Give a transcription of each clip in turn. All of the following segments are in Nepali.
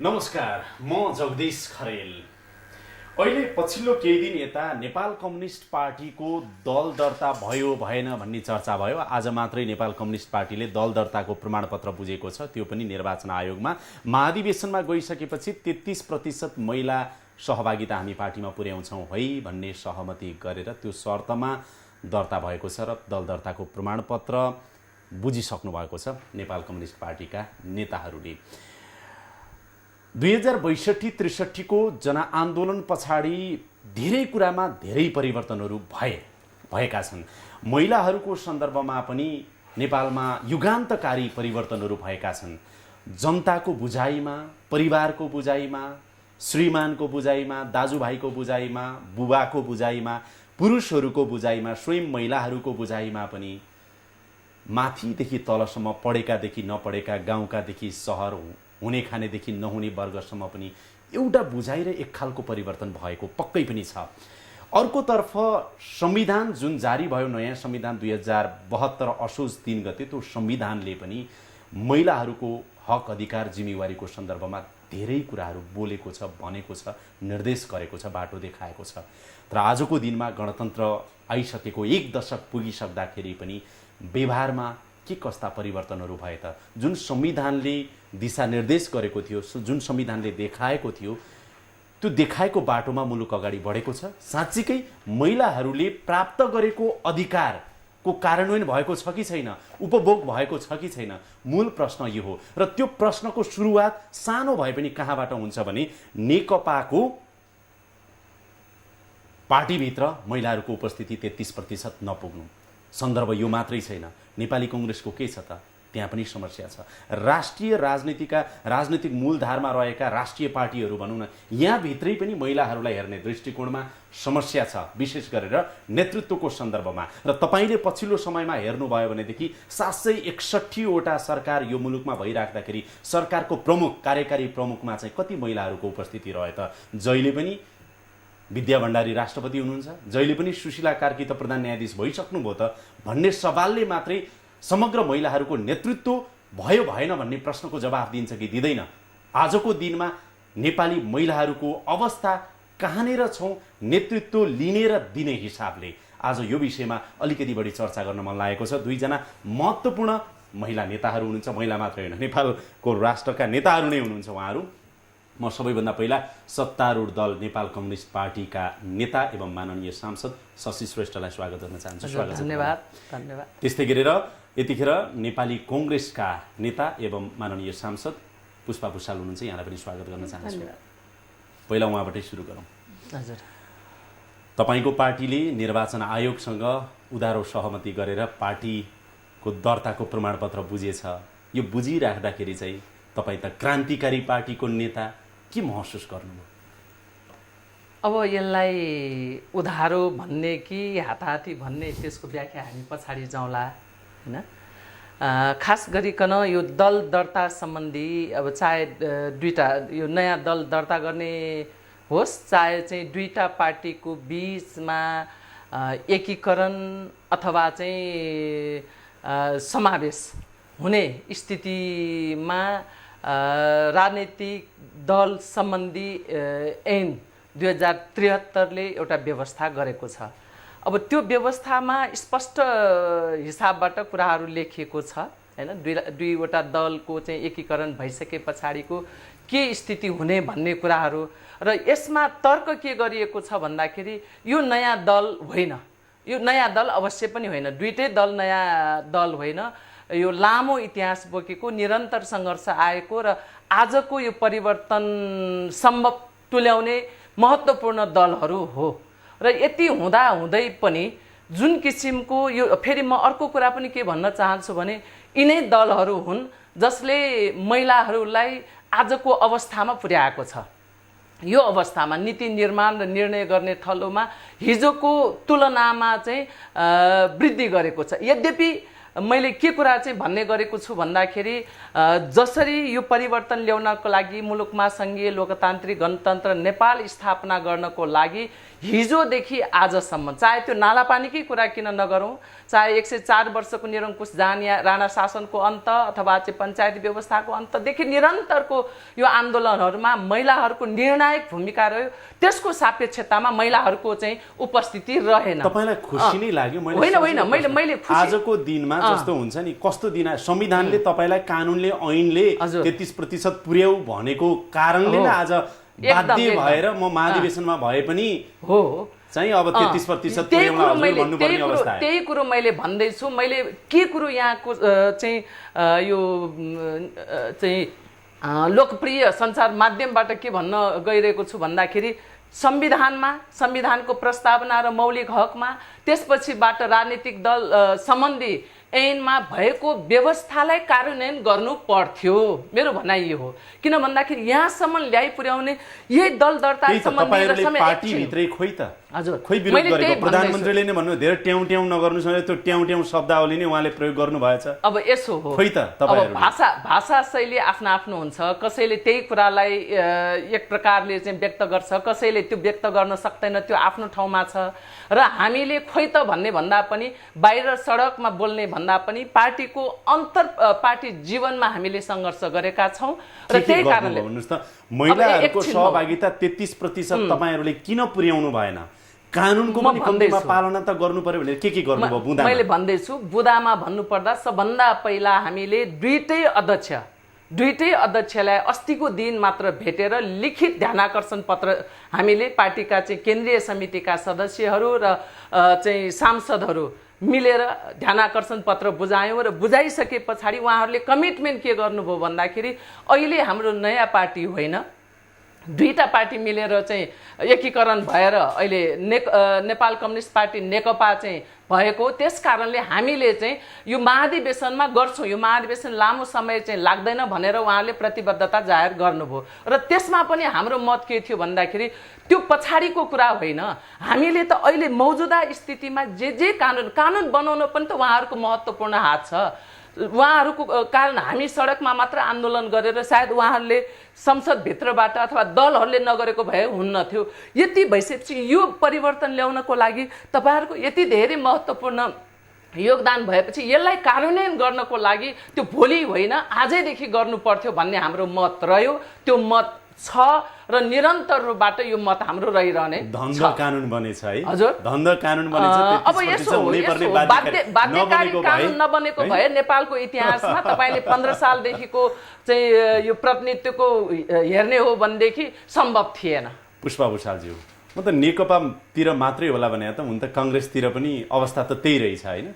नमस्कार, म जगदीश खरेल। अहिले पछिल्लो केही दिन यता नेपाल कम्युनिस्ट पार्टीको दल दर्ता भयो भएन भन्ने चर्चा भयो। आज मात्रै नेपाल कम्युनिस्ट पार्टीले दल दर्ताको प्रमाणपत्र बुझेको छ, त्यो पनि निर्वाचन आयोगमा। महाधिवेशनमा गइसकेपछि 33% महिला सहभागिता हामी पार्टीमा पुर्याउँछौँ है भन्ने सहमति गरेर त्यो शर्तमा दर्ता भएको छ र दल दर्ताको प्रमाणपत्र बुझिसक्नु भएको छ नेपाल कम्युनिस्ट पार्टीका नेताहरूले। 2062-63 को जनआन्दोलन पछाडि धेरै कुरामा धेरै परिवर्तनहरू भएका छन्। महिलाहरूको सन्दर्भमा पनि नेपालमा युगान्तकारी परिवर्तनहरू भएका छन्। जनताको बुझाइमा, परिवारको बुझाइमा, श्रीमानको बुझाइमा, दाजुभाइको बुझाइमा, बुबाको बुझाइमा, पुरुषहरूको बुझाइमा, स्वयं महिलाहरूको बुझाइमा पनि माथिदेखि तलसम्म, पढेकादेखि नपढेका, गाउँकादेखि सहर, हुने खानेदेखि नहुने वर्गसम्म पनि एउटा बुझाइ र एक खालको परिवर्तन भएको पक्कै पनि छ। अर्कोतर्फ संविधान जुन जारी भयो, नयाँ संविधान 2072 असोज 3 गते, त्यो संविधानले पनि महिलाहरूको हक अधिकार जिम्मेवारीको सन्दर्भमा धेरै कुराहरू बोलेको छ, भनेको छ, निर्देश गरेको छ, बाटो देखाएको छ। तर आजको दिनमा गणतन्त्र आइसकेको 1 दशक पुगिसक्दाखेरि पनि व्यवहारमा के कस्ता परिवर्तनहरू भए त? जुन संविधानले दिशानिर्देश गरेको थियो, जुन संविधानले देखाएको थियो, त्यो देखाएको बाटोमा मुलुक अगाडि बढेको छ? साँच्चीकै महिलाहरूले प्राप्त गरेको अधिकारको कार्यान्वयन भएको छ कि छैन, उपभोग भएको छ कि छैन, मूल प्रश्न यो हो। र त्यो प्रश्नको सुरुवात सानो भए पनि कहाँबाट हुन्छ भने नेकपाको पार्टीभित्र महिलाहरूको उपस्थिति 33% नपुग्नु। सन्दर्भ यो मात्रै छैन, नेपाली कांग्रेसको के छ त? त्यहाँ पनि समस्या छ। राष्ट्रिय राजनीतिक मूलधारमा रहेका राष्ट्रिय पार्टीहरू भनौँ न, यहाँ भित्रै पनि महिलाहरूलाई हेर्ने दृष्टिकोणमा समस्या छ, विशेष गरेर नेतृत्वको सन्दर्भमा। र तपाईले पछिल्लो समयमा हेर्नुभयो भनेदेखि 761 वटा सरकार यो मुलुकमा भइराख्दाखेरि सरकारको प्रमुख, कार्यकारी प्रमुखमा चाहिँ कति महिलाहरूको उपस्थिति रहे त? जहिले पनि विद्या भण्डारी राष्ट्रपति हुनुहुन्छ, जहिले पनि सुशीला कार्की त प्रधान न्यायाधीश भइसक्नुभयो त भन्ने सवालले मात्रै समग्र महिलाहरूको नेतृत्व भयो भएन भन्ने प्रश्नको जवाफ दिन्छ कि दिँदैन? आजको दिनमा नेपाली महिलाहरूको अवस्था कहाँनिर छौँ नेतृत्व लिने र दिने हिसाबले? आज यो विषयमा अलिकति बढी चर्चा गर्न मन लागेको छ। दुईजना महत्त्वपूर्ण महिला नेताहरू हुनुहुन्छ, महिला मात्रै होइन, नेपालको राष्ट्रका नेताहरू नै हुनुहुन्छ उहाँहरू। म सबैभन्दा पहिला सत्तारूढ दल नेपाल कम्युनिस्ट पार्टीका नेता एवं माननीय सांसद शशि श्रेष्ठलाई स्वागत गर्न चाहन्छु। स्वागत छ। धन्यवाद धन्यवाद। त्यस्तै गरेर यतिखेर नेपाली कांग्रेसका नेता एवं माननीय सांसद पुष्पा भुषाल हुनुहुन्छ, यहाँलाई पनि स्वागत गर्न चाहन्छु। पहिला उहाँबाटै सुरु गरौँ। हजुर, तपाईको पार्टीले निर्वाचन आयोगसँग उधारो सहमति गरेर पार्टीको दर्ताको प्रमाणपत्र बुझेछ। यो बुझिराख्दाखेरि चाहिँ तपाई त क्रान्तिकारी पार्टीको नेता के महसुस गर्नुभयो? अब यसलाई उधारो भन्ने कि हाताहाती भन्ने, त्यसको व्याख्या हामी पछाडि जाउँला हैन। खास गरिकन यो दल दर्ता सम्बन्धी, अब चाहे दुईटा यो नयाँ दल दर्ता गर्ने होस्, चाहे चाहिँ दुईटा पार्टीको बीचमा एकीकरण अथवा चाहिँ समावेश हुने स्थितिमा राजनीतिक दल सम्बन्धी ऐन 2073ले एउटा व्यवस्था गरेको छ। अब त्यो व्यवस्थामा स्पष्ट हिसाबबाट कुराहरू लेखिएको छ हैन। दुईवटा दलको चाहिँ एकीकरण भइसके पछाडिको के स्थिति हुने भन्ने कुराहरू, र यसमा तर्क के गरिएको छ भन्दाखेरि यो नयाँ दल होइन, यो नयाँ दल अवश्य पनि होइन, दुईटै दल नयाँ दल होइन। यो लामो इतिहास बोकेको, निरन्तर सङ्घर्ष आएको र आजको यो परिवर्तन सम्भव तुल्याउने महत्त्वपूर्ण दलहरू हो। र यति हुँदै पनि जुन किसिमको यो, फेरि म अर्को कुरा पनि के भन्न चाहन्छु भने यिनै दलहरू हुन् जसले महिलाहरूलाई आजको अवस्थामा पुर्याएको छ। यो अवस्थामा नीति निर्माण र निर्णय गर्ने थलोमा हिजोको तुलनामा चाहिँ वृद्धि गरेको छ। यद्यपि मैले के कुरा चाहिँ भन्ने गरेको छु भन्दाखेरि जसरी यो परिवर्तन ल्याउनको लागि मुलुकमा सङ्घीय लोकतान्त्रिक गणतन्त्र नेपाल स्थापना गर्नको लागि हिजोदेखि आजसम्म चाहे त्यो नालापानीकै कुरा किन नगरौँ, चाहे 104 वर्षको निरङ्कुश राणा शासनको अन्त अथवा चाहिँ पञ्चायती व्यवस्थाको अन्तदेखि निरन्तरको यो आन्दोलनहरूमा महिलाहरूको निर्णायक भूमिका रह्यो। त्यसको सापेक्षतामा महिलाहरूको चाहिँ उपस्थिति रहेन। तपाईलाई खुसी नै लाग्यो? होइन, मैले आजको दिनमा जस्तो हुन्छ नि, कस्तो दिन संविधानले तपाईलाई कानुनले ऐनले 33% पुर्याउ भनेको कारणले नै आज बाध्य भएर म महाधिवेशनमा भए पनि हो चाहिँ अब 33% पुर्याउन हजुर भन्नुपर्ने अवस्था आयो। त्यही कुरो मैले भन्दैछु। मैले के कुरो यहाँको चाहिँ यो चाहिँ लोकप्रिय सञ्चार माध्यमबाट के भन्न गइरहेको छु भन्दाखेरि संविधानमा, संविधानको प्रस्तावना र मौलिक हकमा, त्यसपछिबाट राजनीतिक दल सम्बन्धी ऐनमा भएको व्यवस्थालाई कार्यान्वयन गर्नु पर्थ्यो। मेरो भनाइ यो हो। किन भन्दाखेरि यहाँसम्म ल्याइ पुर्याउने यही दल दर्ता सम्बन्धी र समय पार्टी भित्रै खोइ त हजुर खोइ विरोध गरेको प्रधानमन्त्रीले नै भन्नु धेरै ट्याउ ट्याउ नगर्नु छ, त्यो ट्याउ ट्याउ शब्दावली नै उहाँले प्रयोग गर्नु भएछ। अब यसो हो, खोइ त अब भाषा शैली आफ्नो आफ्नो हुन्छ। कसैले त्यही कुरालाई एक प्रकारले चाहिँ व्यक्त गर्छ, कसैले त्यो व्यक्त गर्न सक्दैन, त्यो आफ्नो ठाउँमा छ। र हामीले खोइ त भन्ने भन्दा पनि बाहिर सडकमा बोल्ने भन्दा पनि पार्टीको अन्तर पार्टी जीवनमा हामीले सङ्घर्ष गरेका छौँ र त्यही कारणले भन्नुस् त महिलाहरूको सहभागिता 33% तपाईहरुले किन पुर्याउनु भएन? कानुनको पनि कम्तीमा पालना त गर्नु पर्यो भने के गर्नुभयो बुदामा? मैले भन्दैछु, बुदामा भन्नुपर्दा सबभन्दा पहिला हामीले दुईटै अध्यक्षलाई अस्तिको दिन मात्र भेटेर लिखित ध्यानाकर्षण पत्र हामीले पार्टीका चाहिँ केन्द्रीय समितिका सदस्यहरू र चाहिँ सांसदहरू मिलेर ध्यानाकर्षण पत्र बुझायौँ र बुझाइसके पछाडि उहाँहरूले कमिटमेन्ट के गर्नुभयो भन्दाखेरि अहिले हाम्रो नयाँ पार्टी होइन, दुईटा पार्टी मिलेर चाहिँ एकीकरण भएर अहिले नेपाल कम्युनिस्ट पार्टी नेकपा चाहिँ भएको। त्यस कारणले हामीले चाहिँ यो महाधिवेशनमा गर्छौँ, यो महाधिवेशन लामो समय चाहिँ लाग्दैन भनेर उहाँले प्रतिबद्धता जाहेर गर्नुभयो। र त्यसमा पनि हाम्रो मत के थियो भन्दाखेरि त्यो पछाडिको कुरा होइन, हामीले त अहिले मौजुदा स्थितिमा जे कानुन बनाउन पनि त उहाँहरूको महत्त्वपूर्ण हात छ। उहाँहरूको कारण हामी सडकमा मात्र आन्दोलन गरेर सायद उहाँहरूले संसदभित्रबाट अथवा दलहरूले नगरेको भए हुन्न थियो। यति भइसकेपछि यो परिवर्तन ल्याउनको लागि तपाईँहरूको यति धेरै महत्त्वपूर्ण योगदान भएपछि यसलाई कार्यान्वयन गर्नको लागि त्यो भोलि होइन आजैदेखि गर्नु पर्थ्यो भन्ने हाम्रो मत रह्यो। त्यो मत छ र निरन्तर रूपबाट यो मत हाम्रो रहिरहने धन्द कानुन बनेछ है हजुर, धन्द कानुन बनेछ। अब यसो बाध्यकारी कानुन नबनेको भए नेपालको इतिहासमा तपाईले 15 सालदेखिको चाहिँ यो प्रतिनिधित्वको हेर्ने हो भनेदेखि सम्भव थिएन। पुष्पा भुषालज्यू, म त नेकपातिर मात्रै होला भने त हुन त कांग्रेसतिर पनि अवस्था त त्यही रहेछ हैन?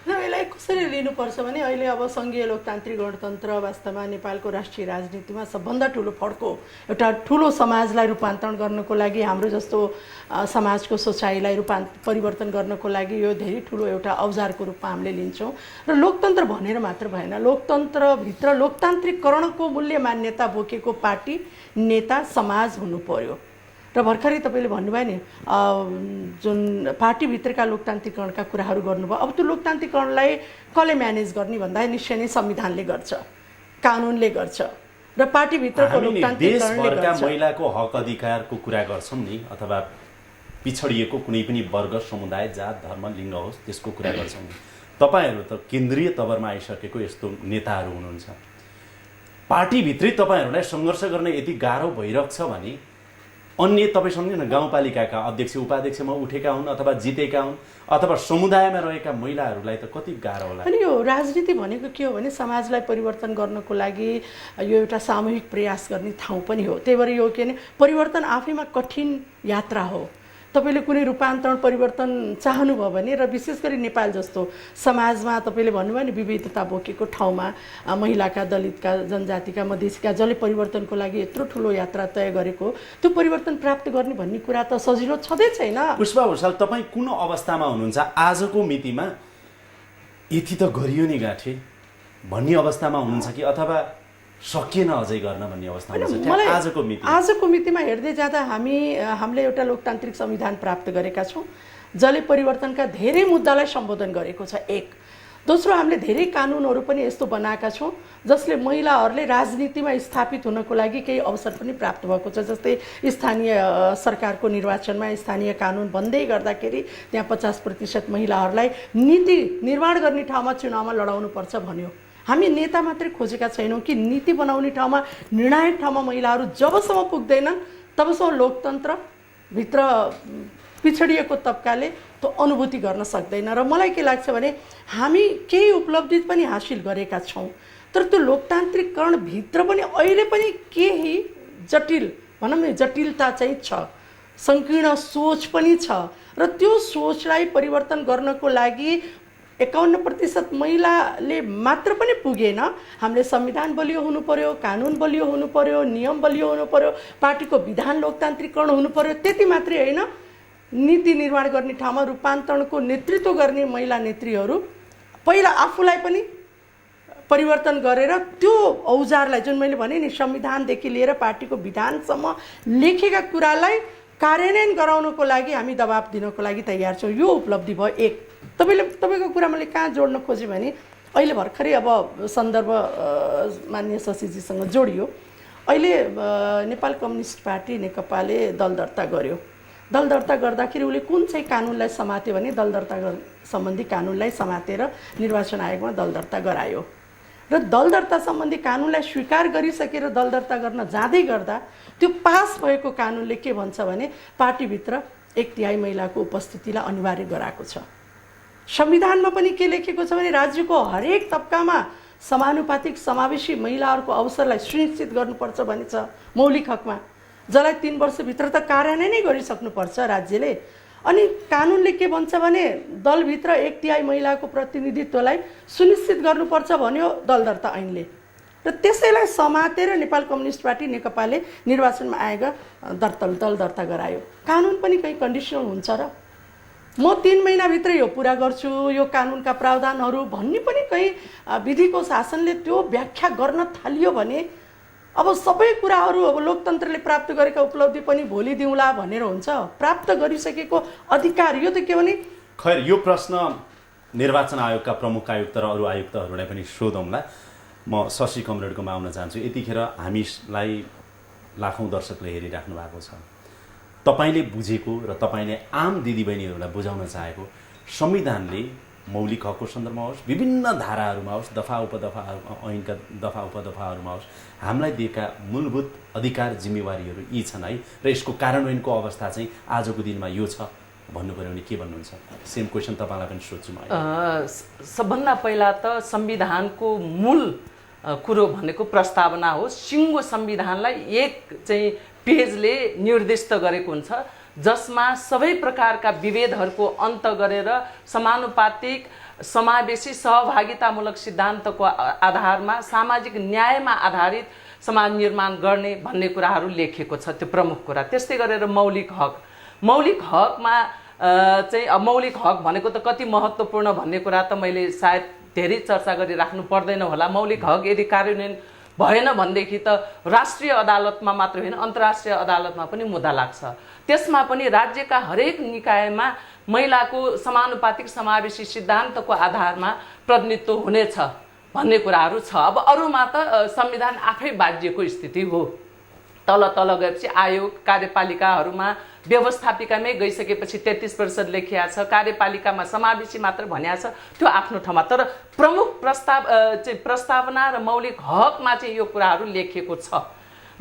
र यसलाई कसरी लिनुपर्छ भने अहिले अब सङ्घीय लोकतान्त्रिक गणतन्त्र वास्तवमा नेपालको राष्ट्रिय राजनीतिमा सबभन्दा ठुलो फड्को, एउटा ठुलो समाजलाई रूपान्तरण गर्नको लागि, हाम्रो जस्तो समाजको सोचाइलाई परिवर्तन गर्नको लागि यो धेरै ठुलो एउटा औजारको रूपमा हामीले लिन्छौँ। र लोकतन्त्र भनेर मात्र भएन, लोकतन्त्रभित्र लोकतान्त्रिकरणको मूल्य मान्यता बोकेको पार्टी, नेता, समाज हुनु पर्यो। र भर्खरै तपाईँले भन्नुभयो नि जुन पार्टीभित्रका लोकतान्त्रिकरणका कुराहरू गर्नुभयो, अब त्यो लोकतान्त्रिकरणलाई कसले म्यानेज गर्ने भन्दा निश्चय नै संविधानले गर्छ, कानुनले गर्छ र पार्टीभित्रको लोकतान्त्रिकरणले गर्छ। देशभरका महिलाको हक अधिकारको कुरा गर्छौँ नि, अथवा पिछडिएको कुनै पनि वर्ग, समुदाय, जात, धर्म, लिङ्ग होस् त्यसको कुरा गर्छौँ नि। तपाईँहरू त केन्द्रीय तवरमा आइसकेको यस्तो नेताहरू हुनुहुन्छ, पार्टीभित्रै तपाईँहरूलाई सङ्घर्ष गर्न यति गाह्रो भइरहेको छ भने अन्य तपाईँ सम्झिनु न, गाउँपालिकाका अध्यक्ष उपाध्यक्षमा उठेका हुन् अथवा जितेका हुन् अथवा समुदायमा रहेका महिलाहरूलाई त कति गाह्रो होला। अनि यो राजनीति भनेको के हो भने समाजलाई परिवर्तन गर्नको लागि यो एउटा सामूहिक प्रयास गर्ने ठाउँ पनि हो। त्यही भएर यो के भने परिवर्तन आफैमा कठिन यात्रा हो। तपाईँले कुनै रूपान्तरण परिवर्तन चाहनुभयो भने, र विशेष गरी नेपाल जस्तो समाजमा तपाईँले भन्नुभयो नि विविधता बोकेको ठाउँमा महिलाका, दलितका, जनजातिका, मधेसीका जसले परिवर्तनको लागि यत्रो ठुलो यात्रा तय गरेको, त्यो परिवर्तन प्राप्त गर्ने भन्ने कुरा त सजिलो छँदै छैन। पुष्पा भुषाल, तपाईँ कुन अवस्थामा हुनुहुन्छ? आजको मितिमा यति त गरियो नि गाँठे भन्ने अवस्थामा हुनुहुन्छ कि अथवा सकिएन अझै गर्न भन्ने अवस्थामा छ आजको मितिमा हेर्दै जाँदा हामीले एउटा लोकतान्त्रिक संविधान प्राप्त गरेका छौँ जसले परिवर्तनका धेरै मुद्दालाई सम्बोधन गरेको छ। एक दोस्रो, हामीले धेरै कानुनहरू पनि यस्तो बनाएका छौँ जसले महिलाहरूले राजनीतिमा स्थापित हुनको लागि केही अवसर पनि प्राप्त भएको छ। जस्तै स्थानीय सरकारको निर्वाचनमा स्थानीय कानुन भन्दै गर्दाखेरि त्यहाँ 50% महिलाहरूलाई नीति निर्माण गर्ने ठाउँमा चुनावमा लडाउनुपर्छ भन्यो। हामी नेता मात्रै खोजेका छैनौँ कि नीति बनाउने ठाउँमा, निर्णायक ठाउँमा महिलाहरू जबसम्म पुग्दैनन् तबसम्म लोकतन्त्रभित्र पिछडिएको तबकाले त्यो अनुभूति गर्न सक्दैन। र मलाई के लाग्छ भने हामी केही उपलब्धि पनि हासिल गरेका छौँ, तर त्यो लोकतान्त्रिकरणभित्र पनि अहिले पनि केही जटिल, भनौँ न जटिलता चाहिँ छ, सङ्कीर्ण सोच पनि छ। र त्यो सोचलाई परिवर्तन गर्नको लागि 51% महिलाले मात्र पनि पुगेन। हामीले संविधान बलियो हुनु पर्यो, कानुन बलियो हुनु पर्यो, नियम बलियो हुनु पर्यो, पार्टीको विधान लोकतान्त्रिकरण हुनु पर्यो। त्यति मात्रै होइन, नीति निर्माण गर्ने ठाउँमा रूपान्तरणको नेतृत्व गर्ने महिला नेत्रीहरू पहिला आफूलाई पनि परिवर्तन गरेर त्यो औजारलाई, जुन मैले भने नि संविधानदेखि लिएर पार्टीको विधानसम्म लेखेका कुरालाई कार्यान्वयन गराउनको लागि हामी दबाब दिनको लागि तयार छौँ। यो उपलब्धि भयो एक। तपाईँको कुरा मैले कहाँ जोड्न खोजेँ भने अहिले भर्खरै अब सन्दर्भ माननीय शशीजीसँग जोडियो। अहिले नेपाल कम्युनिस्ट पार्टी नेकपाले दल दर्ता गर्यो। दल दर्ता गर्दाखेरि उसले कुन चाहिँ कानुनलाई समात्यो भने दल दर्ता सम्बन्धी कानुनलाई समातेर निर्वाचन आयोगमा दल दर्ता गरायो। र दल दर्ता सम्बन्धी कानुनलाई स्वीकार गरिसकेर दल दर्ता गर्न जाँदै गर्दा त्यो पास भएको कानुनले के भन्छ भने पार्टीभित्र 1/3 महिलाको उपस्थितिलाई अनिवार्य गराएको छ। संविधानमा पनि के लेखेको छ भने राज्यको हरेक तबकामा समानुपातिक समावेशी महिलाहरूको अवसरलाई सुनिश्चित गर्नुपर्छ भन्ने छ मौलिक हकमा, जसलाई 3 वर्षभित्र त कार्यान्वयन नै गरिसक्नुपर्छ राज्यले। अनि कानुनले के भन्छ भने दलभित्र 1/3 महिलाको प्रतिनिधित्वलाई सुनिश्चित गर्नुपर्छ भन्यो दल दर्ता ऐनले। र त्यसैलाई समातेर नेपाल कम्युनिस्ट पार्टी नेकपाले निर्वाचनमा आएका दल दर्ता गरायो। कानुन पनि कहीँ कन्डिसनल हुन्छ र म 3 महिनाभित्रै यो पुरा गर्छु, यो कानुनका प्रावधानहरू भन्ने पनि कहीँ विधिको शासनले त्यो व्याख्या गर्न थालियो भने अब सबै कुराहरू अब लोकतन्त्रले प्राप्त गरेका उपलब्धि पनि भोलि दिउँला भनेर हुन्छ। प्राप्त गरिसकेको अधिकार यो त के भने। खैर, यो प्रश्न निर्वाचन आयोगका प्रमुख आयुक्त र अरू आयुक्तहरूलाई पनि सोधौँला। म शशी कमरेडकोमा आउन चाहन्छु। यतिखेर हामीलाई लाखौँ दर्शकले हेरिराख्नु भएको छ। तपाईँले बुझेको र तपाईँले आम दिदीबहिनीहरूलाई बुझाउन चाहेको संविधानले मौलिक हकको सन्दर्भमा होस्, विभिन्न धाराहरूमा होस्, दफा उपदफा ऐनका दफा उपदफाहरूमा होस्, हामीलाई दिएका मूलभूत अधिकार जिम्मेवारीहरू यी छन् है, र यसको कार्यान्वयनको अवस्था चाहिँ आजको दिनमा यो छ भन्नु पऱ्यो भने के भन्नुहुन्छ? सेम क्वेसन तपाईँलाई पनि सोध्छु म। सबभन्दा पहिला त संविधानको मूल कुरो भनेको प्रस्तावना हो। सिङ्गो संविधानलाई एक चाहिँ पेजले निर्दिष्ट गरेको हुन्छ, जसमा सबै प्रकारका विभेदहरूको अन्त गरेर समानुपातिक समावेशी सहभागितामूलक सिद्धान्तको आधारमा सामाजिक न्यायमा आधारित समाज निर्माण गर्ने भन्ने कुराहरू लेखिएको छ। त्यो प्रमुख कुरा। त्यस्तै गरेर मौलिक हकमा चाहिँ मौलिक हक भनेको त कति महत्त्वपूर्ण भन्ने कुरा त मैले सायद धेरै चर्चा गरिराख्नु पर्दैन होला। मौलिक हक यदि कार्यान्वयन भएन भनेदेखि त राष्ट्रिय अदालतमा मात्र होइन, अन्तर्राष्ट्रिय अदालतमा पनि मुद्दा लाग्छ। त्यसमा पनि राज्यका हरेक निकायमा महिलाको समानुपातिक समावेशी सिद्धान्तको आधारमा प्रतिनिधित्व हुनेछ भन्ने कुराहरू छ। अब अरूमा त संविधान आफै बाजिएको स्थिति हो। तल गएपछि आयोग, कार्यपालिकाहरूमा व्यवस्थापिकामै गइसकेपछि 33% लेखिया छ, कार्यपालिकामा समावेशी मात्र भनिया छ, त्यो आफ्नो ठाउँमा। तर प्रमुख प्रस्तावना र मौलिक हकमा चाहिँ यो कुराहरू लेखिएको छ।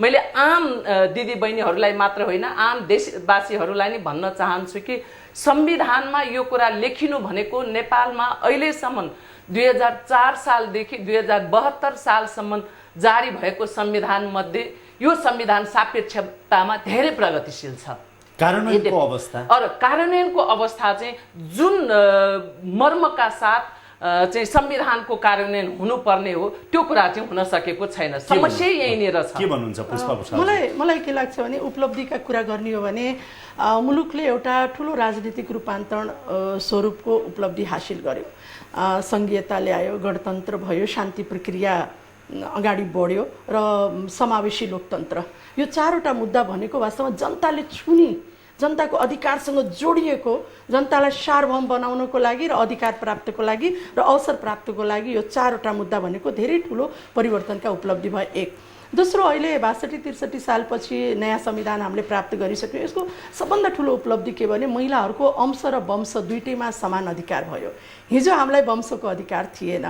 मैले आम दिदीबहिनीहरूलाई मात्र होइन, आम देशवासीहरूलाई नि भन्न चाहन्छु कि संविधानमा यो कुरा लेखिनु भनेको नेपालमा अहिलेसम्म 2004 सालदेखि 2072 सालसम्म जारी भएको संविधान मध्ये यो संविधान सापेक्षतामा धेरै प्रगतिशील छ। कार्यान्वयनको अवस्था चाहिँ जुन मर्मका साथ चाहिँ संविधानको कार्यान्वयन हुनुपर्ने हो त्यो कुरा चाहिँ हुन सकेको छैन। समस्या यहीँनिर छ। के भन्नुहुन्छ पुष्पा भुषाल? मलाई के लाग्छ भने उपलब्धिका कुरा गर्ने हो भने मुलुकले एउटा ठुलो राजनीतिक रूपान्तरण स्वरूपको उपलब्धि हासिल गर्यो। सङ्घीयता ल्यायो, गणतन्त्र भयो, शान्ति प्रक्रिया अगाडि बढ्यो र समावेशी लोकतन्त्र। यो 4वटा मुद्दा भनेको वास्तवमा जनताले छुने, जनताको अधिकारसँग जोडिएको, जनतालाई सार्वभौम बनाउनको लागि र अधिकार प्राप्तको लागि र अवसर प्राप्तको लागि यो 4वटा मुद्दा भनेको धेरै ठुलो परिवर्तनका उपलब्धि भयो। एक दोस्रो, अहिले 62-63 सालपछि नयाँ संविधान हामीले प्राप्त गरिसक्यौँ। यसको सबभन्दा ठुलो उपलब्धि के भने महिलाहरूको अंश र वंश दुईटैमा समान अधिकार भयो। हिजो हामीलाई वंशको अधिकार थिएन,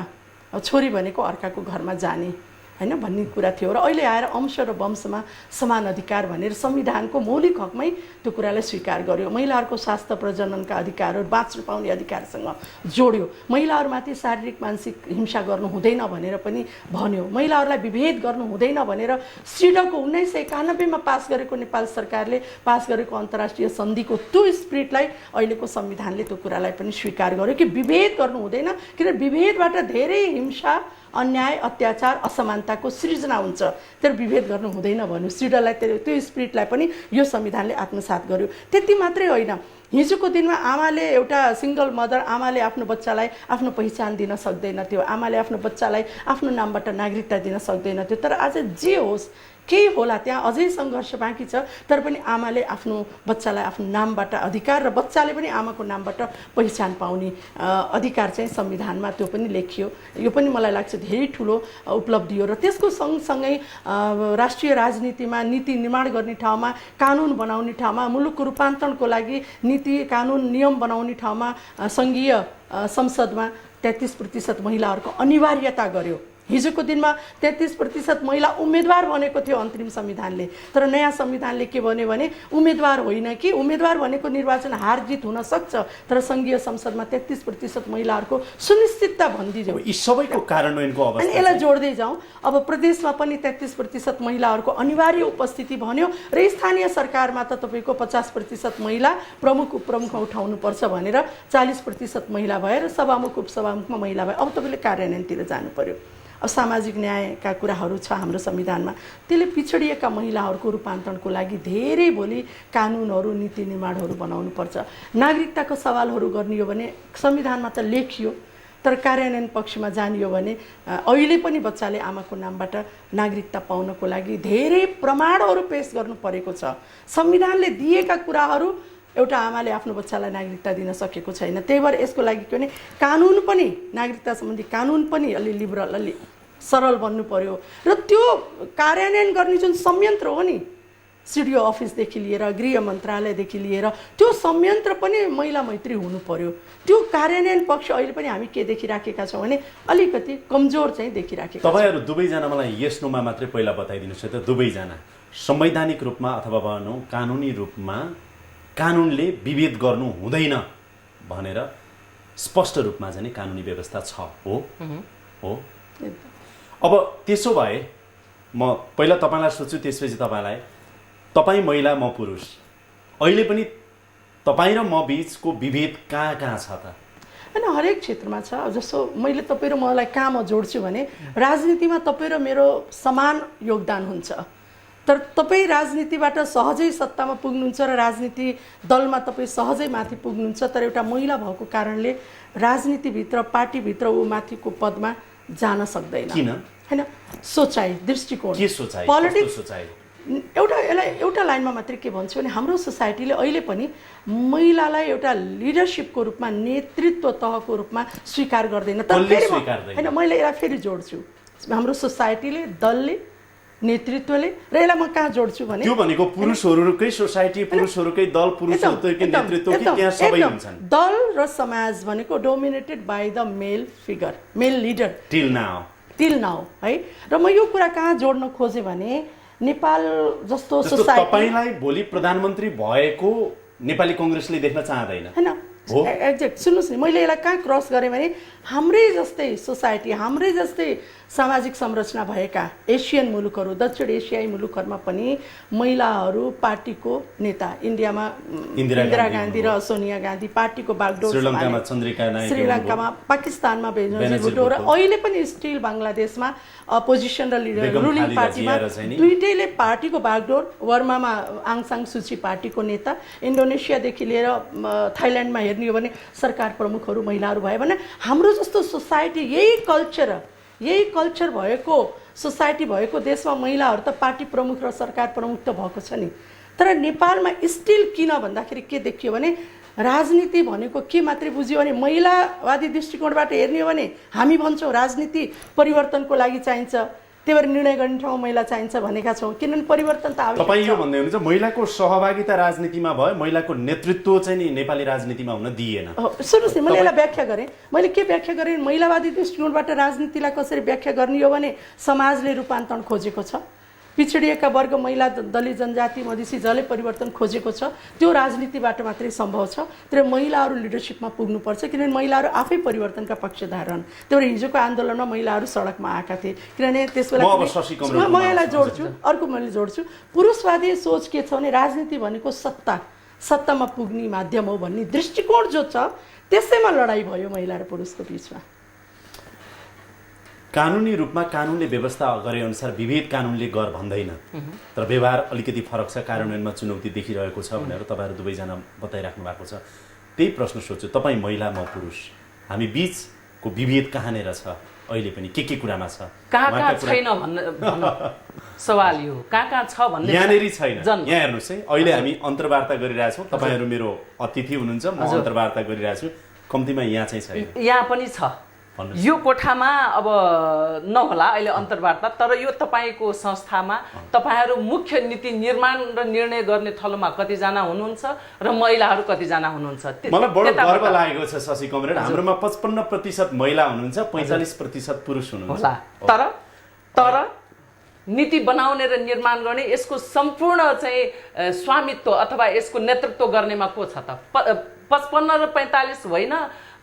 छोरी भनेको अर्काको घरमा जाने हैन भन्ने कुरा थियो, र अहिले आएर अंश र वंशमा समान अधिकार भनेर संविधानको मौलिक हकमै त्यो कुरालाई स्वीकार गर्यो। महिलाहरूको स्वास्थ्य प्रजननका अधिकारहरू, बाँच्न पाउने अधिकारसँग जोड्यो। महिलाहरूमाथि शारीरिक मानसिक हिंसा गर्नु हुँदैन भनेर पनि भन्यो। महिलाहरूलाई विभेद गर्नु हुँदैन भनेर सिडको 1991 मा पास गरेको नेपाल सरकारले पास गरेको अन्तर्राष्ट्रिय सन्धिको त्यो स्पिरिटलाई अहिलेको संविधानले त्यो कुरालाई पनि स्वीकार गर्यो कि विभेद गर्नु हुँदैन, किनभने विभेदबाट धेरै हिंसा, अन्याय, अत्याचार, असमानताको सृजना हुन्छ, तर विभेद गर्नु हुँदैन भन्यो। सिडलाई त्यो स्पिरिटलाई पनि यो संविधानले आत्मसात गर्यो। त्यति मात्रै होइन, हिजोको दिनमा आमाले एउटा सिङ्गल मदर आमाले आफ्नो बच्चालाई आफ्नो पहिचान दिन सक्दैन थियो, आमाले आफ्नो बच्चालाई आफ्नो नामबाट नागरिकता दिन सक्दैन थियो। तर आज जे होस्, केही होला, त्यहाँ अझै सङ्घर्ष बाँकी छ, तर पनि आमाले आफ्नो बच्चालाई आफ्नो नामबाट अधिकार र बच्चाले पनि आमाको नामबाट पहिचान पाउने अधिकार चाहिँ संविधानमा त्यो पनि लेखियो। यो पनि मलाई लाग्छ धेरै ठुलो उपलब्धि हो। र त्यसको सँगसँगै राष्ट्रिय राजनीतिमा नीति निर्माण गर्ने ठाउँमा, कानुन बनाउने ठाउँमा, मुलुकको रूपान्तरणको लागि नीति कानुन नियम बनाउने ठाउँमा सङ्घीय संसदमा 33% महिलाहरूको अनिवार्यता गर्यो। हिजोको दिनमा 33% महिला उम्मेदवार बनेको थियो अन्तरिम संविधानले, तर नयाँ संविधानले के भन्यो भने उम्मेदवार होइन कि उम्मेदवार भनेको निर्वाचन हार जित हुन सक्छ, तर सङ्घीय संसदमा 33% महिलाहरूको सुनिश्चितता भनिदियो। यी सबैको कार्यान्वयनको अवस्था, अनि यसलाई जोड्दै जाउँ, अब प्रदेशमा पनि 33% महिलाहरूको अनिवार्य उपस्थिति भन्यो र स्थानीय सरकारमा त तपाईँको 50% महिला प्रमुख उपप्रमुखमा उठाउनुपर्छ भनेर 40% महिला भएर सभामुख उपसभामुखमा महिला भए। अब तपाईँले कार्यान्वयनतिर जानु पर्यो। अब सामाजिक न्यायका कुराहरू छ हाम्रो संविधानमा, त्यसले पिछडिएका महिलाहरूको रूपान्तरणको लागि धेरै भोलि कानुनहरू नीति निर्माणहरू बनाउनुपर्छ। नागरिकताको सवालहरू गर्ने हो भने संविधानमा त लेखियो, तर कार्यान्वयन पक्षमा जानियो भने अहिले पनि बच्चाले आमाको नामबाट नागरिकता पाउनको लागि धेरै प्रमाणहरू पेश गर्नु परेको छ। संविधानले दिएका कुराहरू एउटा आमाले आफ्नो बच्चालाई नागरिकता दिन सकेको छैन। त्यही भएर यसको लागि के भने कानुन पनि, नागरिकता सम्बन्धी कानुन पनि अलि लिबरल, अलि सरल बन्नु पर्यो। र त्यो कार्यान्वयन गर्ने जुन संयन्त्र हो नि, सिडिओ अफिसदेखि लिएर गृह मन्त्रालयदेखि लिएर त्यो संयन्त्र पनि महिला मैत्री हुनु पर्यो। त्यो कार्यान्वयन पक्ष अहिले पनि हामी के देखिराखेका छौँ भने अलिकति कमजोर चाहिँ देखिराखेका छौँ। तपाईँहरू दुवैजना मलाई यस नुमा मात्रै पहिला बताइदिनुहोस् त, दुवैजना संवैधानिक रूपमा अथवा भनौँ कानुनी रूपमा कानुनले विभेद गर्नु हुँदैन भनेर स्पष्ट रूपमा चाहिँ कानुनी व्यवस्था छ, हो? हो। अब त्यसो भए म पहिला तपाईँलाई सोध्छु, त्यसपछि तपाईँलाई। तपाईँ महिला, म पुरुष, अहिले पनि तपाईँ र म बिचको विभेद कहाँ कहाँ छ त? होइन, हरेक क्षेत्रमा छ। जस्तो मैले तपाईँ र मलाई कहाँ म जोड्छु भने राजनीतिमा तपाईँ र मेरो समान योगदान हुन्छ, तर तपाईँ राजनीतिबाट सहजै सत्तामा पुग्नुहुन्छ र राजनीति दलमा तपाईँ सहजै माथि पुग्नुहुन्छ, तर एउटा महिला भएको कारणले राजनीतिभित्र पार्टीभित्र ऊ माथिको पदमा जान सक्दैन। किन? होइन, सोचाइ, दृष्टिकोण, के सोचाइ, पोलिटिक्स। सोचाइ यसलाई एउटा लाइनमा मात्रै के भन्छु भने हाम्रो सोसाइटीले अहिले पनि महिलालाई एउटा लिडरसिपको रूपमा, नेतृत्व तहको रूपमा स्वीकार गर्दैन। तर फेरि होइन, मैले यसलाई फेरि जोड्छु, हाम्रो सोसाइटीले, दलले, नेतृत्वले, र यसलाई म कहाँ जोड्छु भने त्यो भनेको पुरुषहरूकै सोसाइटी, पुरुषहरूकै दल, पुरुषहरूकै नेतृत्व कि त्यहाँ सबै हुन्छन्? दल र समाज भनेको dominated by the male figure, male leader till now है। र म यो कुरा कहाँ जोड्न खोजेँ भने नेपाल जस्तो सोसाइटी, तपाईलाई भोलि प्रधानमन्त्री भएको नेपाली कांग्रेसले देख्न चाहदैन हैन? एक्ज्याक्ट, सुन्नुहोस् न, मैले यसलाई कहाँ क्रस गरेँ भने हाम्रै जस्तै सोसाइटी, हाम्रै जस्तै सामाजिक संरचना भएका एसियन मुलुकहरू, दक्षिण एसियाई मुलुकहरूमा पनि महिलाहरू पार्टीको नेता, इन्डियामा इन्दिरा गान्धी र सोनिया गान्धी पार्टीको बागडोर, श्रीलङ्कामा चन्द्रिका नायडू, श्रीलङ्कामा, पाकिस्तानमा बेनजीर भुट्टो, र अहिले पनि स्टिल बङ्गलादेशमा अपोजिसन र रुलिङ पार्टीमा दुईटैले पार्टीको बागडोर, बर्मामा आङ सान सुची पार्टीको नेता, इन्डोनेसियादेखि लिएर थाइल्यान्डमा हेर्ने हो भने सरकार प्रमुखहरू महिलाहरू भयो भने हाम्रो जस्तो सोसाइटी, यही कल्चर भएको सोसाइटी भएको देशमा महिलाहरू त पार्टी प्रमुख र सरकार प्रमुख त भएको छ नि। तर नेपालमा स्टिल किन भन्दाखेरि के देखियो भने राजनीति भनेको के मात्रै बुझ्यो भने महिलावादी दृष्टिकोणबाट हेर्ने हो भने हामी भन्छौँ राजनीति परिवर्तनको लागि चाहिन्छ, त्यही भएर निर्णय गर्ने ठाउँमा महिला चाहिन्छ भनेका छौँ, किनभने परिवर्तन त आवश्यक छ। तपाईँ यो भन्दै हुनुहुन्छ महिलाको सहभागिता राजनीतिमा भयो, महिलाको नेतृत्व चाहिँ नि नेपाली राजनीतिमा हुन दिएन। सुन्नुहोस् न, मैले यसलाई व्याख्या गरेँ। मैले के व्याख्या गरेँ, महिलावादी दृष्टिकोणबाट राजनीतिलाई कसरी व्याख्या गर्ने हो भने समाजले रूपान्तरण खोजेको छ, पिछडिएका वर्ग, महिला, दलित जनजाति, मधेसी जसले परिवर्तन खोजेको छ त्यो राजनीतिबाट मात्रै सम्भव छ। तर महिलाहरू लिडरसिपमा पुग्नुपर्छ, किनभने महिलाहरू आफै परिवर्तनका पक्षधार हुन्। त्यो भएर हिजोको आन्दोलनमा महिलाहरू सडकमा आएका थिए, किनभने त्यसबेला म यसलाई जोड्छु, अर्को मैले जोड्छु, पुरुषवादी सोच के छ भने राजनीति भनेको सत्तामा पुग्ने माध्यम हो भन्ने दृष्टिकोण जो छ, त्यसैमा लडाइँ भयो महिला र पुरुषको बिचमा। कानुनी रूपमा कानुनले व्यवस्था गरे अनुसार विभेद कानुनले गर भन्दैन, तर व्यवहार अलिकति फरक छ, कार्यान्वयनमा चुनौती देखिरहेको छ भनेर तपाईँहरू दुवैजना बताइराख्नु भएको छ। त्यही प्रश्न सोध्छु, तपाईँ महिला, म पुरुष, हामी बिचको विभेद कहाँनिर छ अहिले पनि, के कुरामा छ? कहाँ छैन भन्ने सवाल यो, कहाँ छ भन्ने यहाँनिर छैन। यहाँ हेर्नुहोस् है, अहिले हामी अन्तर्वार्ता गरिरहेछौँ, तपाईँहरू मेरो अतिथि हुनुहुन्छ, म अन्तर्वार्ता गरिरहेछु, कम्तीमा यहाँ चाहिँ छैन। यहाँ पनि छ। यो कोठामा अब नहोला अहिले अन्तर्वार्ता, तर यो तपाईँको संस्थामा तपाईँहरू मुख्य नीति निर्माण र निर्णय गर्ने थलोमा कतिजना हुनुहुन्छ र महिलाहरू कतिजना हुनुहुन्छ? मलाई बडो गर्व लागेको छ शशि कमरेड, हाम्रोमा 55% महिला हुनुहुन्छ, 45% पुरुष हुनुहुन्छ। तर नीति बनाउने र निर्माण गर्ने, यसको सम्पूर्ण चाहिँ स्वामित्व अथवा यसको नेतृत्व गर्नेमा को छ त? 55 र 45 होइन,